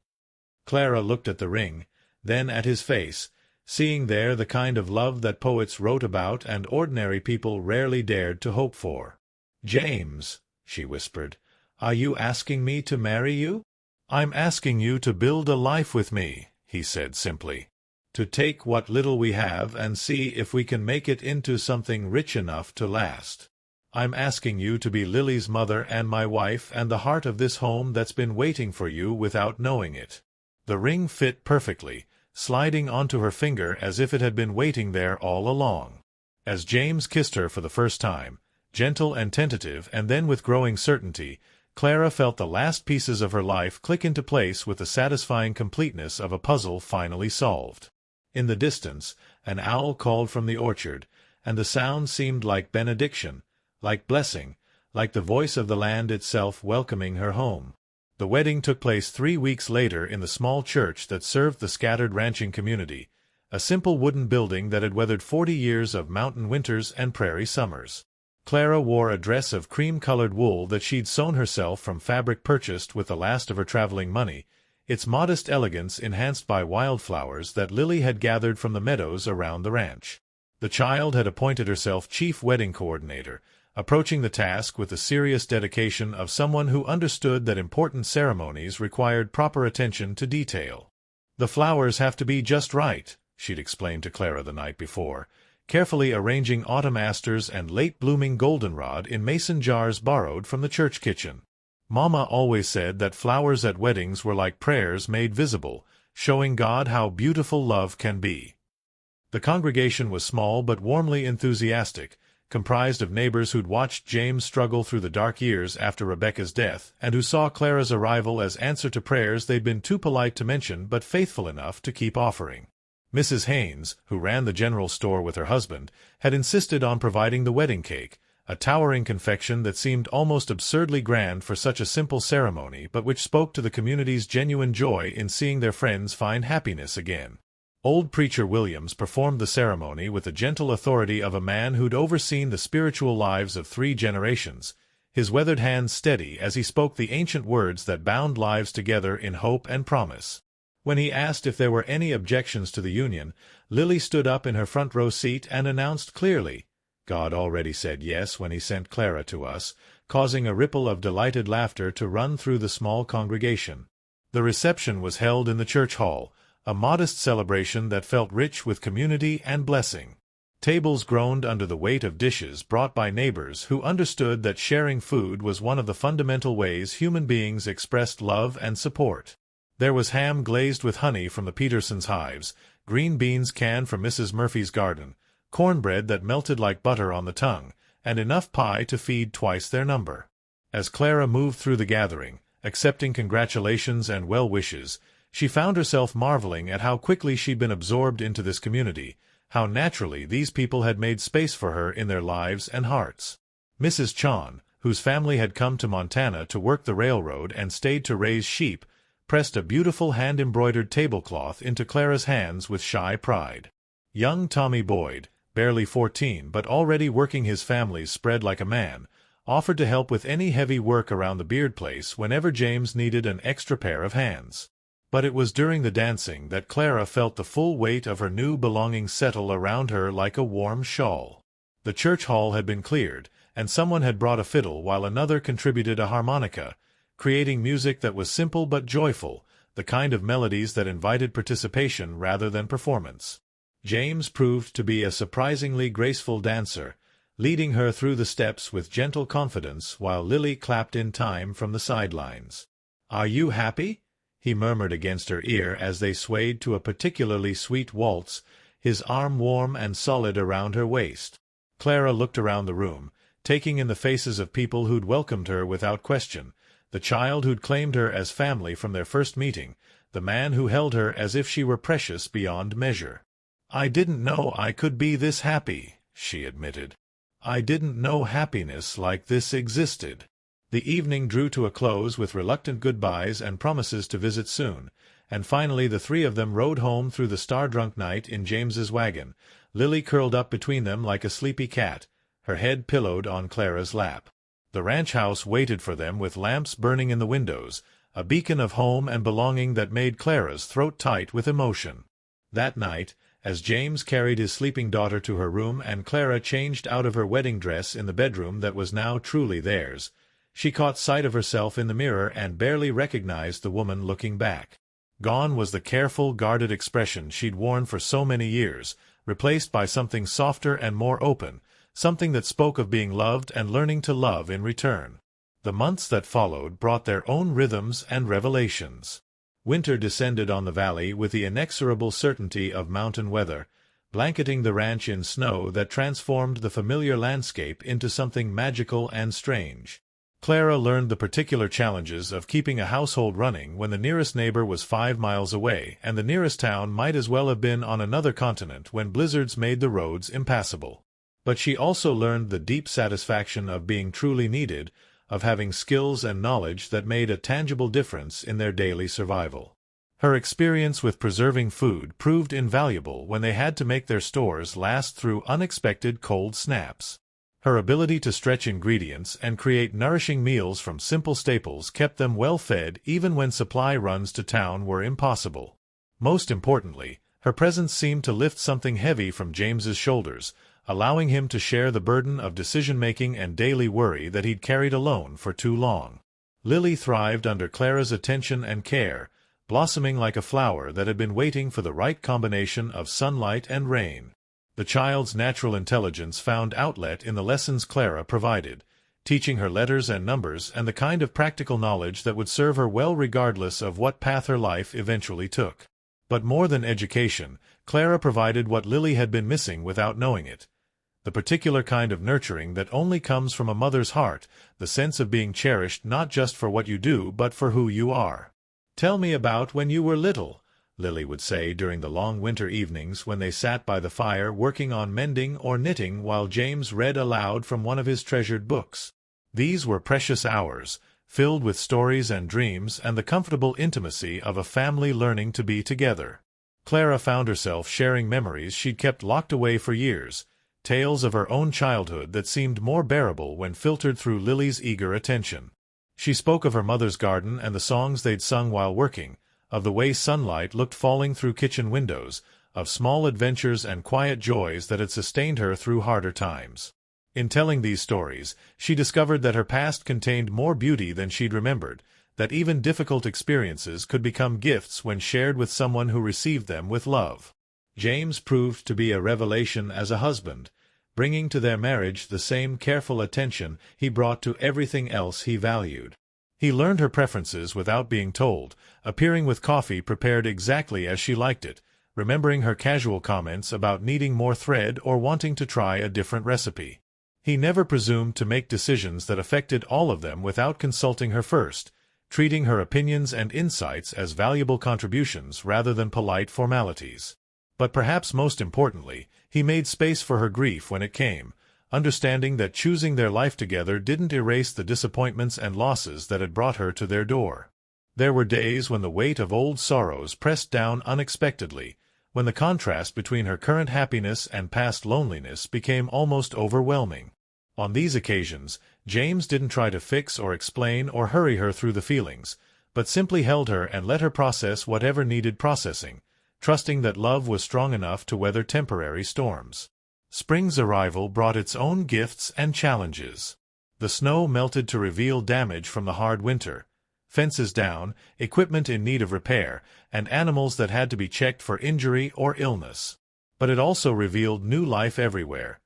Clara looked at the ring, then at his face, seeing there the kind of love that poets wrote about and ordinary people rarely dared to hope for. "James," she whispered, "are you asking me to marry you?" "I'm asking you to build a life with me," he said simply. "To take what little we have and see if we can make it into something rich enough to last. I'm asking you to be Lily's mother and my wife and the heart of this home that's been waiting for you without knowing it." The ring fit perfectly, sliding onto her finger as if it had been waiting there all along. As James kissed her for the first time, gentle and tentative and then with growing certainty, Clara felt the last pieces of her life click into place with the satisfying completeness of a puzzle finally solved. In the distance, an owl called from the orchard, and the sound seemed like benediction, like blessing, like the voice of the land itself welcoming her home. The wedding took place 3 weeks later in the small church that served the scattered ranching community, a simple wooden building that had weathered 40 years of mountain winters and prairie summers. Clara wore a dress of cream-colored wool that she'd sewn herself from fabric purchased with the last of her traveling money, its modest elegance enhanced by wildflowers that Lily had gathered from the meadows around the ranch. The child had appointed herself chief wedding coordinator, approaching the task with the serious dedication of someone who understood that important ceremonies required proper attention to detail. "The flowers have to be just right," she'd explained to Clara the night before, carefully arranging autumn asters and late-blooming goldenrod in mason jars borrowed from the church kitchen. "Mama always said that flowers at weddings were like prayers made visible, showing God how beautiful love can be." The congregation was small but warmly enthusiastic, comprised of neighbors who'd watched James struggle through the dark years after Rebecca's death and who saw Clara's arrival as answer to prayers they'd been too polite to mention but faithful enough to keep offering. Mrs. Haynes, who ran the general store with her husband, had insisted on providing the wedding cake, a towering confection that seemed almost absurdly grand for such a simple ceremony but which spoke to the community's genuine joy in seeing their friends find happiness again. Old Preacher Williams performed the ceremony with the gentle authority of a man who'd overseen the spiritual lives of 3 generations, his weathered hands steady as he spoke the ancient words that bound lives together in hope and promise. When he asked if there were any objections to the union, Lily stood up in her front row seat and announced clearly, "God already said yes when he sent Clara to us," causing a ripple of delighted laughter to run through the small congregation. The reception was held in the church hall, a modest celebration that felt rich with community and blessing. Tables groaned under the weight of dishes brought by neighbors who understood that sharing food was one of the fundamental ways human beings expressed love and support. There was ham glazed with honey from the Petersons' hives, green beans canned from Mrs. Murphy's garden, cornbread that melted like butter on the tongue, and enough pie to feed twice their number. As Clara moved through the gathering, accepting congratulations and well wishes, she found herself marveling at how quickly she'd been absorbed into this community, how naturally these people had made space for her in their lives and hearts. Mrs. Chon, whose family had come to Montana to work the railroad and stayed to raise sheep, pressed a beautiful hand-embroidered tablecloth into Clara's hands with shy pride. Young Tommy Boyd, barely 14 but already working his family's spread like a man, offered to help with any heavy work around the beard place whenever James needed an extra pair of hands. But it was during the dancing that Clara felt the full weight of her new belongings settle around her like a warm shawl. The church hall had been cleared, and someone had brought a fiddle while another contributed a harmonica, creating music that was simple but joyful, the kind of melodies that invited participation rather than performance. James proved to be a surprisingly graceful dancer, leading her through the steps with gentle confidence while Lily clapped in time from the sidelines. "Are you happy?" he murmured against her ear as they swayed to a particularly sweet waltz, his arm warm and solid around her waist. Clara looked around the room, taking in the faces of people who'd welcomed her without question, the child who'd claimed her as family from their first meeting, the man who held her as if she were precious beyond measure. "I didn't know I could be this happy," she admitted. "I didn't know happiness like this existed." The evening drew to a close with reluctant goodbyes and promises to visit soon, and finally the three of them rode home through the star-drunk night in James's wagon, Lily curled up between them like a sleepy cat, her head pillowed on Clara's lap. The ranch house waited for them with lamps burning in the windows, a beacon of home and belonging that made Clara's throat tight with emotion. That night, as James carried his sleeping daughter to her room and Clara changed out of her wedding dress in the bedroom that was now truly theirs, she caught sight of herself in the mirror and barely recognized the woman looking back. Gone was the careful, guarded expression she'd worn for so many years, replaced by something softer and more open, something that spoke of being loved and learning to love in return. The months that followed brought their own rhythms and revelations. Winter descended on the valley with the inexorable certainty of mountain weather, blanketing the ranch in snow that transformed the familiar landscape into something magical and strange. Clara learned the particular challenges of keeping a household running when the nearest neighbor was 5 miles away and the nearest town might as well have been on another continent when blizzards made the roads impassable. But she also learned the deep satisfaction of being truly needed, of having skills and knowledge that made a tangible difference in their daily survival. Her experience with preserving food proved invaluable when they had to make their stores last through unexpected cold snaps. Her ability to stretch ingredients and create nourishing meals from simple staples kept them well fed even when supply runs to town were impossible. Most importantly, her presence seemed to lift something heavy from James's shoulders, allowing him to share the burden of decision-making and daily worry that he'd carried alone for too long. Lily thrived under Clara's attention and care, blossoming like a flower that had been waiting for the right combination of sunlight and rain. The child's natural intelligence found outlet in the lessons Clara provided, teaching her letters and numbers and the kind of practical knowledge that would serve her well regardless of what path her life eventually took. But more than education, Clara provided what Lily had been missing without knowing it. The particular kind of nurturing that only comes from a mother's heart, the sense of being cherished not just for what you do but for who you are. "Tell me about when you were little," Lily would say during the long winter evenings when they sat by the fire working on mending or knitting while James read aloud from one of his treasured books. These were precious hours, filled with stories and dreams and the comfortable intimacy of a family learning to be together. Clara found herself sharing memories she'd kept locked away for years, tales of her own childhood that seemed more bearable when filtered through Lily's eager attention. She spoke of her mother's garden and the songs they'd sung while working, of the way sunlight looked falling through kitchen windows, of small adventures and quiet joys that had sustained her through harder times. In telling these stories, she discovered that her past contained more beauty than she'd remembered, that even difficult experiences could become gifts when shared with someone who received them with love. James proved to be a revelation as a husband, bringing to their marriage the same careful attention he brought to everything else he valued. He learned her preferences without being told, appearing with coffee prepared exactly as she liked it, remembering her casual comments about needing more thread or wanting to try a different recipe. He never presumed to make decisions that affected all of them without consulting her first, treating her opinions and insights as valuable contributions rather than polite formalities. But perhaps most importantly, he made space for her grief when it came, understanding that choosing their life together didn't erase the disappointments and losses that had brought her to their door. There were days when the weight of old sorrows pressed down unexpectedly, when the contrast between her current happiness and past loneliness became almost overwhelming. On these occasions, James didn't try to fix or explain or hurry her through the feelings, but simply held her and let her process whatever needed processing, trusting that love was strong enough to weather temporary storms. Spring's arrival brought its own gifts and challenges. The snow melted to reveal damage from the hard winter, fences down, equipment in need of repair, and animals that had to be checked for injury or illness. But it also revealed new life everywhere.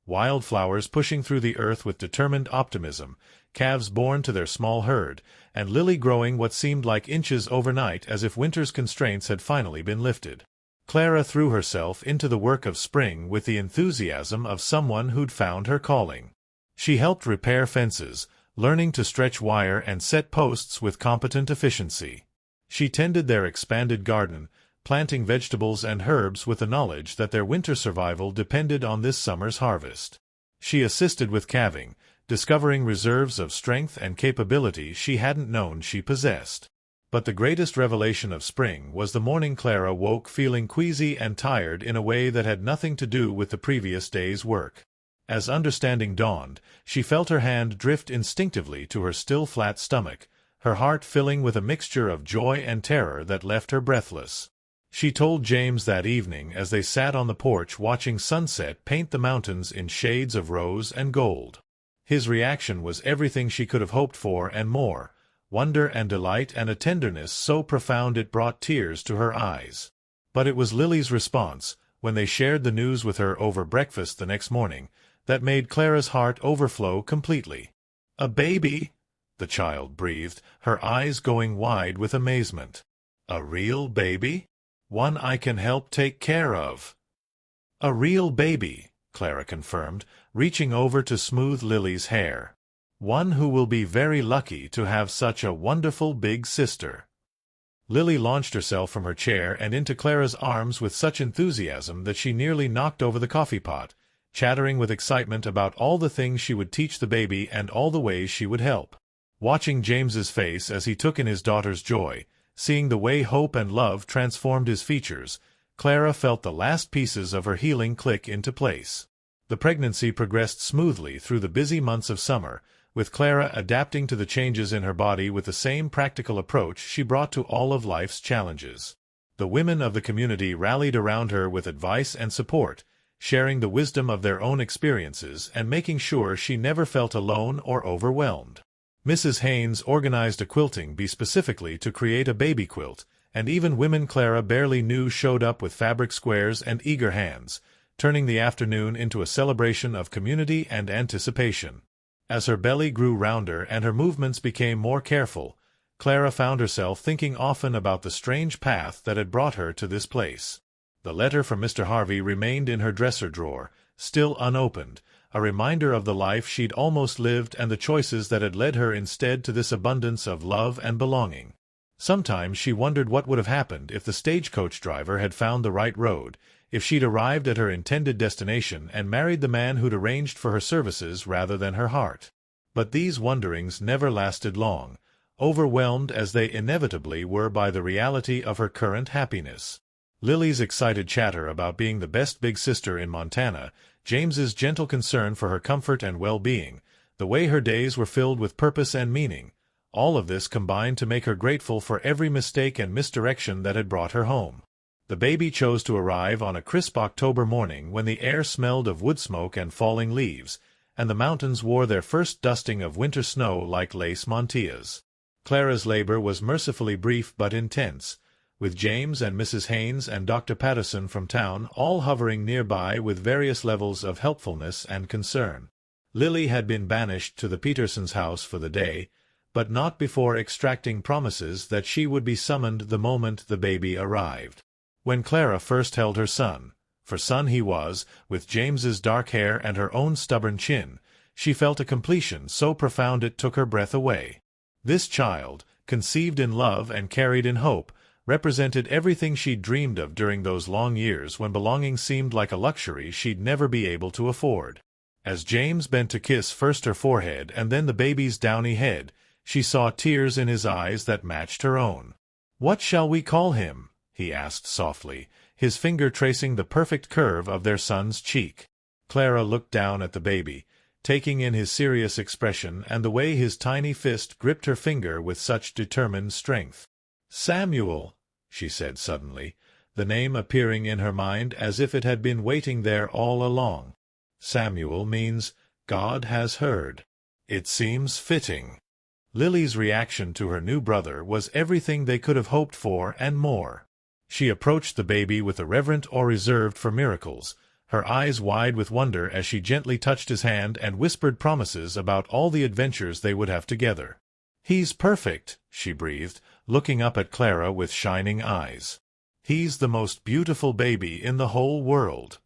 Wildflowers pushing through the earth with determined optimism, calves born to their small herd, and Lily growing what seemed like inches overnight as if winter's constraints had finally been lifted. Clara threw herself into the work of spring with the enthusiasm of someone who'd found her calling. She helped repair fences, learning to stretch wire and set posts with competent efficiency. She tended their expanded garden, planting vegetables and herbs with the knowledge that their winter survival depended on this summer's harvest. She assisted with calving, discovering reserves of strength and capability she hadn't known she possessed. But the greatest revelation of spring was the morning Clara woke feeling queasy and tired in a way that had nothing to do with the previous day's work. As understanding dawned, she felt her hand drift instinctively to her still flat stomach, her heart filling with a mixture of joy and terror that left her breathless. She told James that evening as they sat on the porch watching sunset paint the mountains in shades of rose and gold. His reaction was everything she could have hoped for and more, wonder and delight and a tenderness so profound it brought tears to her eyes. But it was Lily's response, when they shared the news with her over breakfast the next morning, that made Clara's heart overflow completely. "A baby?" the child breathed, her eyes going wide with amazement. "A real baby? One I can help take care of?" "A real baby," Clara confirmed, reaching over to smooth Lily's hair. "One who will be very lucky to have such a wonderful big sister." Lily launched herself from her chair and into Clara's arms with such enthusiasm that she nearly knocked over the coffee pot, chattering with excitement about all the things she would teach the baby and all the ways she would help. Watching James's face as he took in his daughter's joy, seeing the way hope and love transformed his features, Clara felt the last pieces of her healing click into place. The pregnancy progressed smoothly through the busy months of summer, with Clara adapting to the changes in her body with the same practical approach she brought to all of life's challenges. The women of the community rallied around her with advice and support, sharing the wisdom of their own experiences and making sure she never felt alone or overwhelmed. Mrs. Haynes organized a quilting bee specifically to create a baby quilt, and even women Clara barely knew showed up with fabric squares and eager hands, turning the afternoon into a celebration of community and anticipation. As her belly grew rounder and her movements became more careful, Clara found herself thinking often about the strange path that had brought her to this place. The letter from Mr. Harvey remained in her dresser drawer, still unopened, a reminder of the life she'd almost lived and the choices that had led her instead to this abundance of love and belonging. Sometimes she wondered what would have happened if the stagecoach driver had found the right road, if she'd arrived at her intended destination and married the man who'd arranged for her services rather than her heart. But these wonderings never lasted long, overwhelmed as they inevitably were by the reality of her current happiness. Lily's excited chatter about being the best big sister in Montana, James's gentle concern for her comfort and well-being, the way her days were filled with purpose and meaning, all of this combined to make her grateful for every mistake and misdirection that had brought her home. The baby chose to arrive on a crisp October morning when the air smelled of wood smoke and falling leaves, and the mountains wore their first dusting of winter snow like lace mantillas. Clara's labor was mercifully brief but intense, with James and Mrs. Haynes and Dr. Patterson from town all hovering nearby with various levels of helpfulness and concern. Lily had been banished to the Petersons' house for the day, but not before extracting promises that she would be summoned the moment the baby arrived. When Clara first held her son, for son he was, with James's dark hair and her own stubborn chin, she felt a completion so profound it took her breath away. This child, conceived in love and carried in hope, represented everything she'd dreamed of during those long years when belonging seemed like a luxury she'd never be able to afford. As James bent to kiss first her forehead and then the baby's downy head, she saw tears in his eyes that matched her own. "What shall we call him?" he asked softly, his finger tracing the perfect curve of their son's cheek. Clara looked down at the baby, taking in his serious expression and the way his tiny fist gripped her finger with such determined strength. "Samuel," she said suddenly, the name appearing in her mind as if it had been waiting there all along. Samuel means, "God has heard." It seems fitting. Lily's reaction to her new brother was everything they could have hoped for and more. She approached the baby with a reverent awe reserved for miracles, her eyes wide with wonder as she gently touched his hand and whispered promises about all the adventures they would have together. "He's perfect," she breathed, looking up at Clara with shining eyes. "He's the most beautiful baby in the whole world."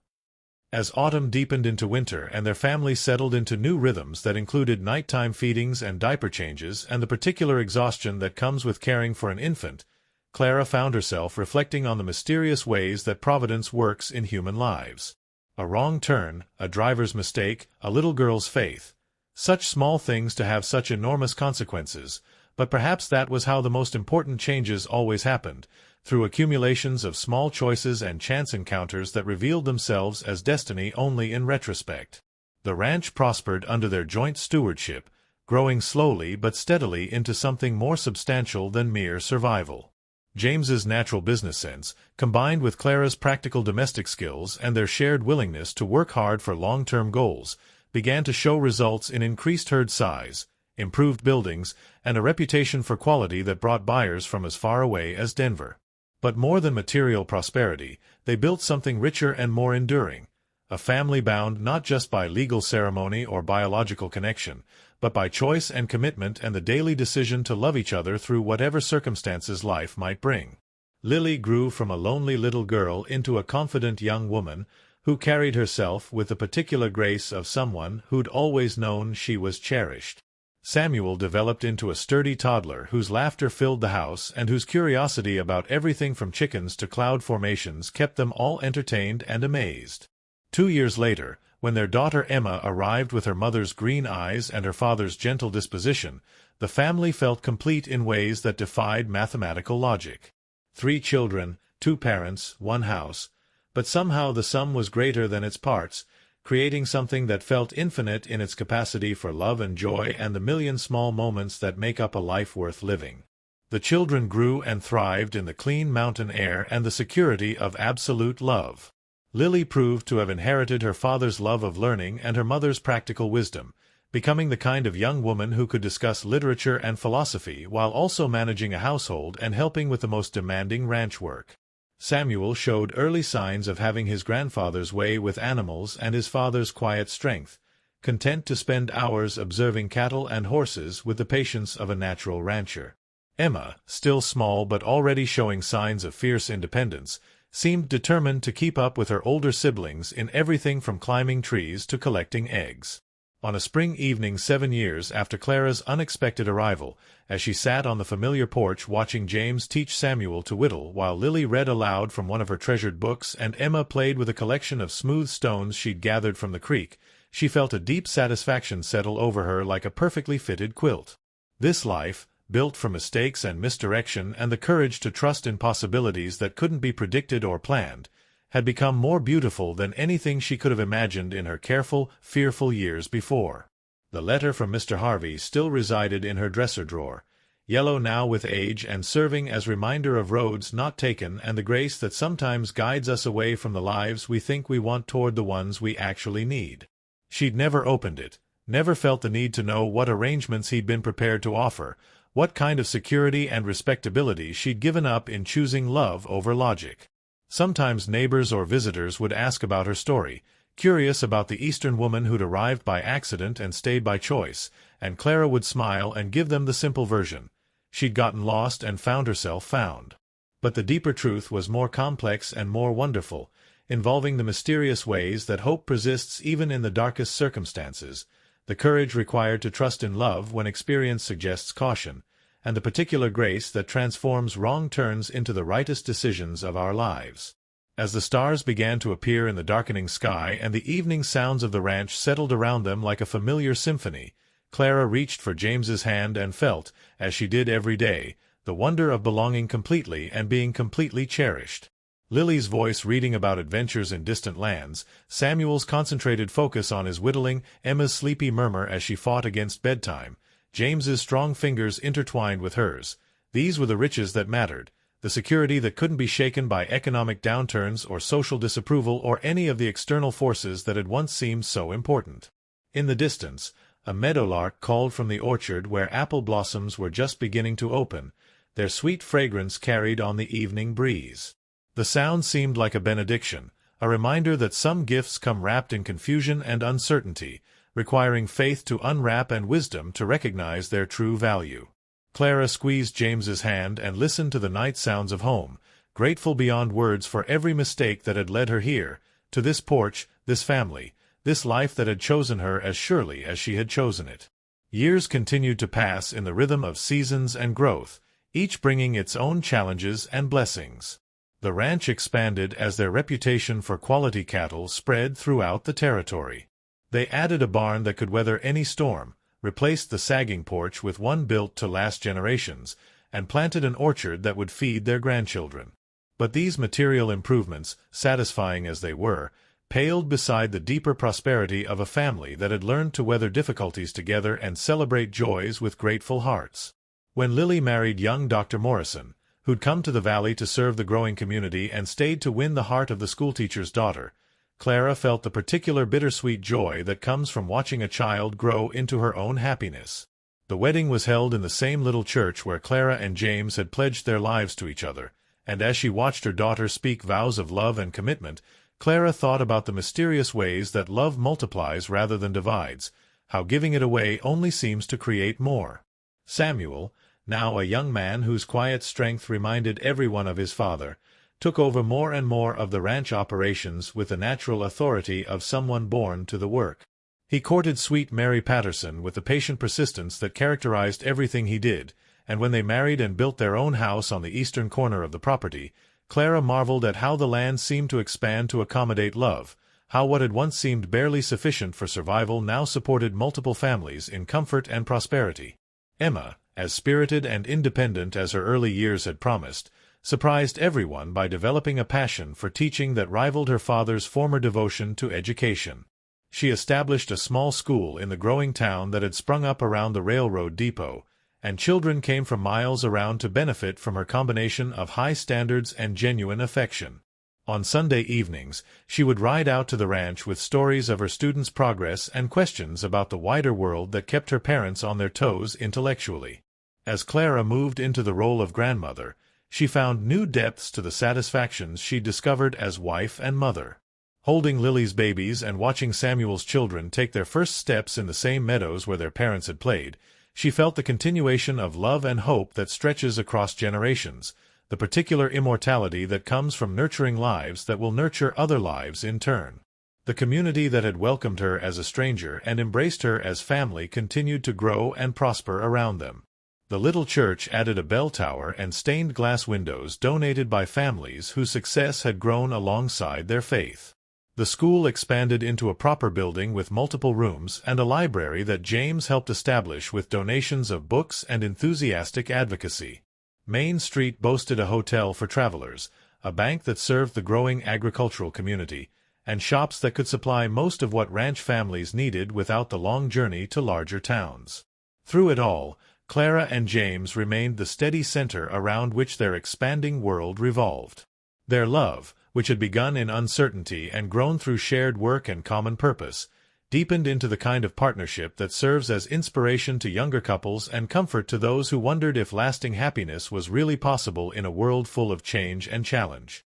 As autumn deepened into winter and their family settled into new rhythms that included nighttime feedings and diaper changes and the particular exhaustion that comes with caring for an infant, Clara found herself reflecting on the mysterious ways that Providence works in human lives. A wrong turn, a driver's mistake, a little girl's faith. Such small things to have such enormous consequences, but perhaps that was how the most important changes always happened, through accumulations of small choices and chance encounters that revealed themselves as destiny only in retrospect. The ranch prospered under their joint stewardship, growing slowly but steadily into something more substantial than mere survival. James's natural business sense, combined with Clara's practical domestic skills and their shared willingness to work hard for long-term goals, began to show results in increased herd size, improved buildings, and a reputation for quality that brought buyers from as far away as Denver. But more than material prosperity, they built something richer and more enduring, a family bound not just by legal ceremony or biological connection, but by choice and commitment and the daily decision to love each other through whatever circumstances life might bring. Lily grew from a lonely little girl into a confident young woman who carried herself with the particular grace of someone who'd always known she was cherished. Samuel developed into a sturdy toddler whose laughter filled the house and whose curiosity about everything from chickens to cloud formations kept them all entertained and amazed. 2 years later, when their daughter Emma arrived with her mother's green eyes and her father's gentle disposition, the family felt complete in ways that defied mathematical logic. 3 children, 2 parents, 1 house, but somehow the sum was greater than its parts, creating something that felt infinite in its capacity for love and joy and the million small moments that make up a life worth living. The children grew and thrived in the clean mountain air and the security of absolute love. Lily proved to have inherited her father's love of learning and her mother's practical wisdom, becoming the kind of young woman who could discuss literature and philosophy while also managing a household and helping with the most demanding ranch work. Samuel showed early signs of having his grandfather's way with animals and his father's quiet strength, content to spend hours observing cattle and horses with the patience of a natural rancher. Emma, still small but already showing signs of fierce independence, seemed determined to keep up with her older siblings in everything from climbing trees to collecting eggs. On a spring evening 7 years after Clara's unexpected arrival, as she sat on the familiar porch watching James teach Samuel to whittle while Lily read aloud from one of her treasured books and Emma played with a collection of smooth stones she'd gathered from the creek, she felt a deep satisfaction settle over her like a perfectly fitted quilt. This life, built from mistakes and misdirection and the courage to trust in possibilities that couldn't be predicted or planned, had become more beautiful than anything she could have imagined in her careful, fearful years before. The letter from Mr. Harvey still resided in her dresser drawer, yellow now with age and serving as reminder of roads not taken and the grace that sometimes guides us away from the lives we think we want toward the ones we actually need. She'd never opened it, never felt the need to know what arrangements he'd been prepared to offer, what kind of security and respectability she'd given up in choosing love over logic. Sometimes neighbors or visitors would ask about her story, curious about the Eastern woman who'd arrived by accident and stayed by choice, and Clara would smile and give them the simple version. She'd gotten lost and found herself found. But the deeper truth was more complex and more wonderful, involving the mysterious ways that hope persists even in the darkest circumstances, the courage required to trust in love when experience suggests caution, and the particular grace that transforms wrong turns into the rightest decisions of our lives. As the stars began to appear in the darkening sky and the evening sounds of the ranch settled around them like a familiar symphony, Clara reached for James's hand and felt, as she did every day, the wonder of belonging completely and being completely cherished. Lily's voice reading about adventures in distant lands, Samuel's concentrated focus on his whittling, Emma's sleepy murmur as she fought against bedtime, James's strong fingers intertwined with hers. These were the riches that mattered, the security that couldn't be shaken by economic downturns or social disapproval or any of the external forces that had once seemed so important. In the distance, a meadowlark called from the orchard where apple blossoms were just beginning to open, their sweet fragrance carried on the evening breeze. The sound seemed like a benediction, a reminder that some gifts come wrapped in confusion and uncertainty, requiring faith to unwrap and wisdom to recognize their true value. Clara squeezed James's hand and listened to the night sounds of home, grateful beyond words for every mistake that had led her here, to this porch, this family, this life that had chosen her as surely as she had chosen it. Years continued to pass in the rhythm of seasons and growth, each bringing its own challenges and blessings. The ranch expanded as their reputation for quality cattle spread throughout the territory. They added a barn that could weather any storm, replaced the sagging porch with one built to last generations, and planted an orchard that would feed their grandchildren. But these material improvements, satisfying as they were, paled beside the deeper prosperity of a family that had learned to weather difficulties together and celebrate joys with grateful hearts. When Lily married young Dr. Morrison, who'd come to the valley to serve the growing community and stayed to win the heart of the schoolteacher's daughter, Clara felt the particular bittersweet joy that comes from watching a child grow into her own happiness. The wedding was held in the same little church where Clara and James had pledged their lives to each other, and as she watched her daughter speak vows of love and commitment, Clara thought about the mysterious ways that love multiplies rather than divides, how giving it away only seems to create more. Samuel, now a young man whose quiet strength reminded everyone of his father, took over more and more of the ranch operations with the natural authority of someone born to the work. He courted sweet Mary Patterson with the patient persistence that characterized everything he did, and when they married and built their own house on the eastern corner of the property, Clara marveled at how the land seemed to expand to accommodate love, how what had once seemed barely sufficient for survival now supported multiple families in comfort and prosperity. Emma, as spirited and independent as her early years had promised, surprised everyone by developing a passion for teaching that rivaled her father's former devotion to education. She established a small school in the growing town that had sprung up around the railroad depot, and children came from miles around to benefit from her combination of high standards and genuine affection. On Sunday evenings, she would ride out to the ranch with stories of her students' progress and questions about the wider world that kept her parents on their toes intellectually. As Clara moved into the role of grandmother, she found new depths to the satisfactions she discovered as wife and mother. Holding Lily's babies and watching Samuel's children take their first steps in the same meadows where their parents had played, she felt the continuation of love and hope that stretches across generations, the particular immortality that comes from nurturing lives that will nurture other lives in turn. The community that had welcomed her as a stranger and embraced her as family continued to grow and prosper around them. The little church added a bell tower and stained glass windows donated by families whose success had grown alongside their faith. The school expanded into a proper building with multiple rooms and a library that James helped establish with donations of books and enthusiastic advocacy. Main Street boasted a hotel for travelers, a bank that served the growing agricultural community, and shops that could supply most of what ranch families needed without the long journey to larger towns. Through it all, Clara and James remained the steady center around which their expanding world revolved. Their love, which had begun in uncertainty and grown through shared work and common purpose, deepened into the kind of partnership that serves as inspiration to younger couples and comfort to those who wondered if lasting happiness was really possible in a world full of change and challenge.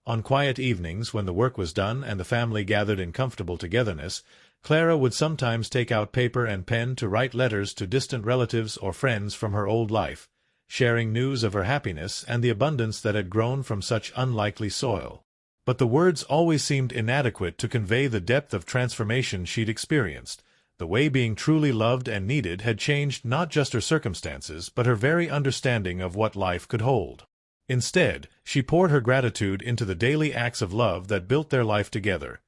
On quiet evenings when the work was done and the family gathered in comfortable togetherness, Clara would sometimes take out paper and pen to write letters to distant relatives or friends from her old life, sharing news of her happiness and the abundance that had grown from such unlikely soil. But the words always seemed inadequate to convey the depth of transformation she'd experienced, The way being truly loved and needed had changed not just her circumstances, but her very understanding of what life could hold. Instead, she poured her gratitude into the daily acts of love that built their life together.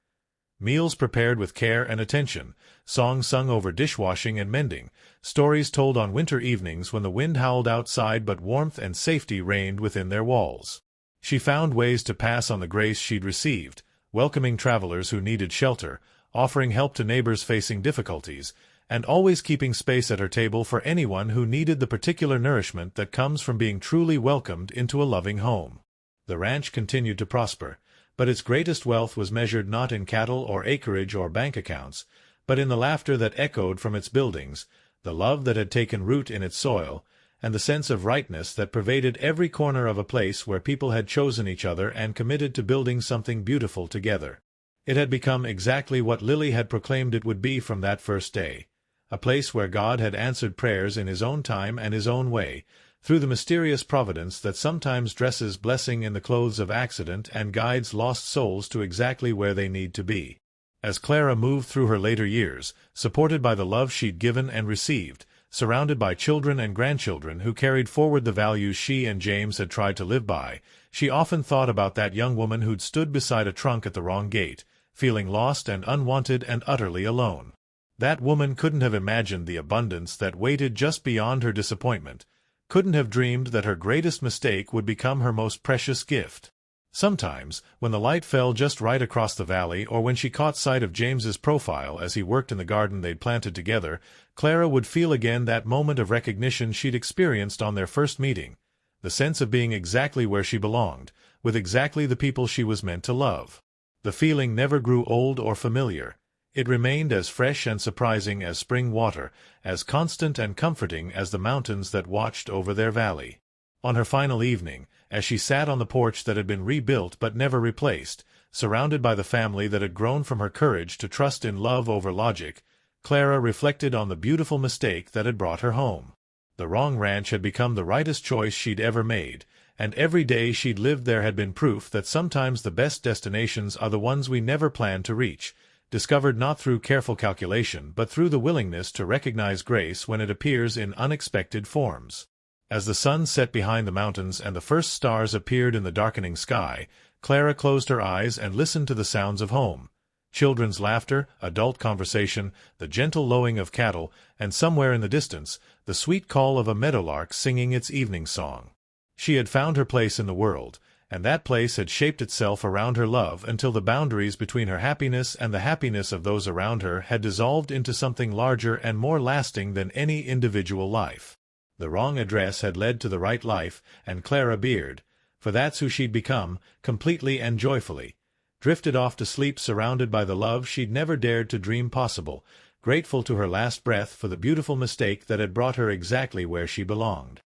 Meals prepared with care and attention, songs sung over dishwashing and mending, stories told on winter evenings when the wind howled outside but warmth and safety reigned within their walls. She found ways to pass on the grace she'd received, welcoming travelers who needed shelter, offering help to neighbors facing difficulties, and always keeping space at her table for anyone who needed the particular nourishment that comes from being truly welcomed into a loving home. The ranch continued to prosper, but its greatest wealth was measured not in cattle or acreage or bank accounts, but in the laughter that echoed from its buildings, the love that had taken root in its soil, and the sense of rightness that pervaded every corner of a place where people had chosen each other and committed to building something beautiful together. It had become exactly what Lily had proclaimed it would be from that first day, a place where God had answered prayers in His own time and His own way, through the mysterious providence that sometimes dresses blessing in the clothes of accident and guides lost souls to exactly where they need to be. As Clara moved through her later years, supported by the love she'd given and received, surrounded by children and grandchildren who carried forward the values she and James had tried to live by, she often thought about that young woman who'd stood beside a trunk at the wrong gate, feeling lost and unwanted and utterly alone. That woman couldn't have imagined the abundance that waited just beyond her disappointment, couldn't have dreamed that her greatest mistake would become her most precious gift. Sometimes, when the light fell just right across the valley or when she caught sight of James's profile as he worked in the garden they'd planted together, Clara would feel again that moment of recognition she'd experienced on their first meeting, the sense of being exactly where she belonged, with exactly the people she was meant to love. The feeling never grew old or familiar. It remained as fresh and surprising as spring water, as constant and comforting as the mountains that watched over their valley. On her final evening, as she sat on the porch that had been rebuilt but never replaced, surrounded by the family that had grown from her courage to trust in love over logic, Clara reflected on the beautiful mistake that had brought her home. The wrong ranch had become the rightest choice she'd ever made, and every day she'd lived there had been proof that sometimes the best destinations are the ones we never planned to reach, discovered not through careful calculation but through the willingness to recognize grace when it appears in unexpected forms. As the sun set behind the mountains and the first stars appeared in the darkening sky, Clara closed her eyes and listened to the sounds of home. Children's laughter, adult conversation, the gentle lowing of cattle, and somewhere in the distance, the sweet call of a meadowlark singing its evening song. She had found her place in the world, and that place had shaped itself around her love until the boundaries between her happiness and the happiness of those around her had dissolved into something larger and more lasting than any individual life. The wrong address had led to the right life, and Clara Beard, for that's who she'd become, completely and joyfully, drifted off to sleep surrounded by the love she'd never dared to dream possible, grateful to her last breath for the beautiful mistake that had brought her exactly where she belonged.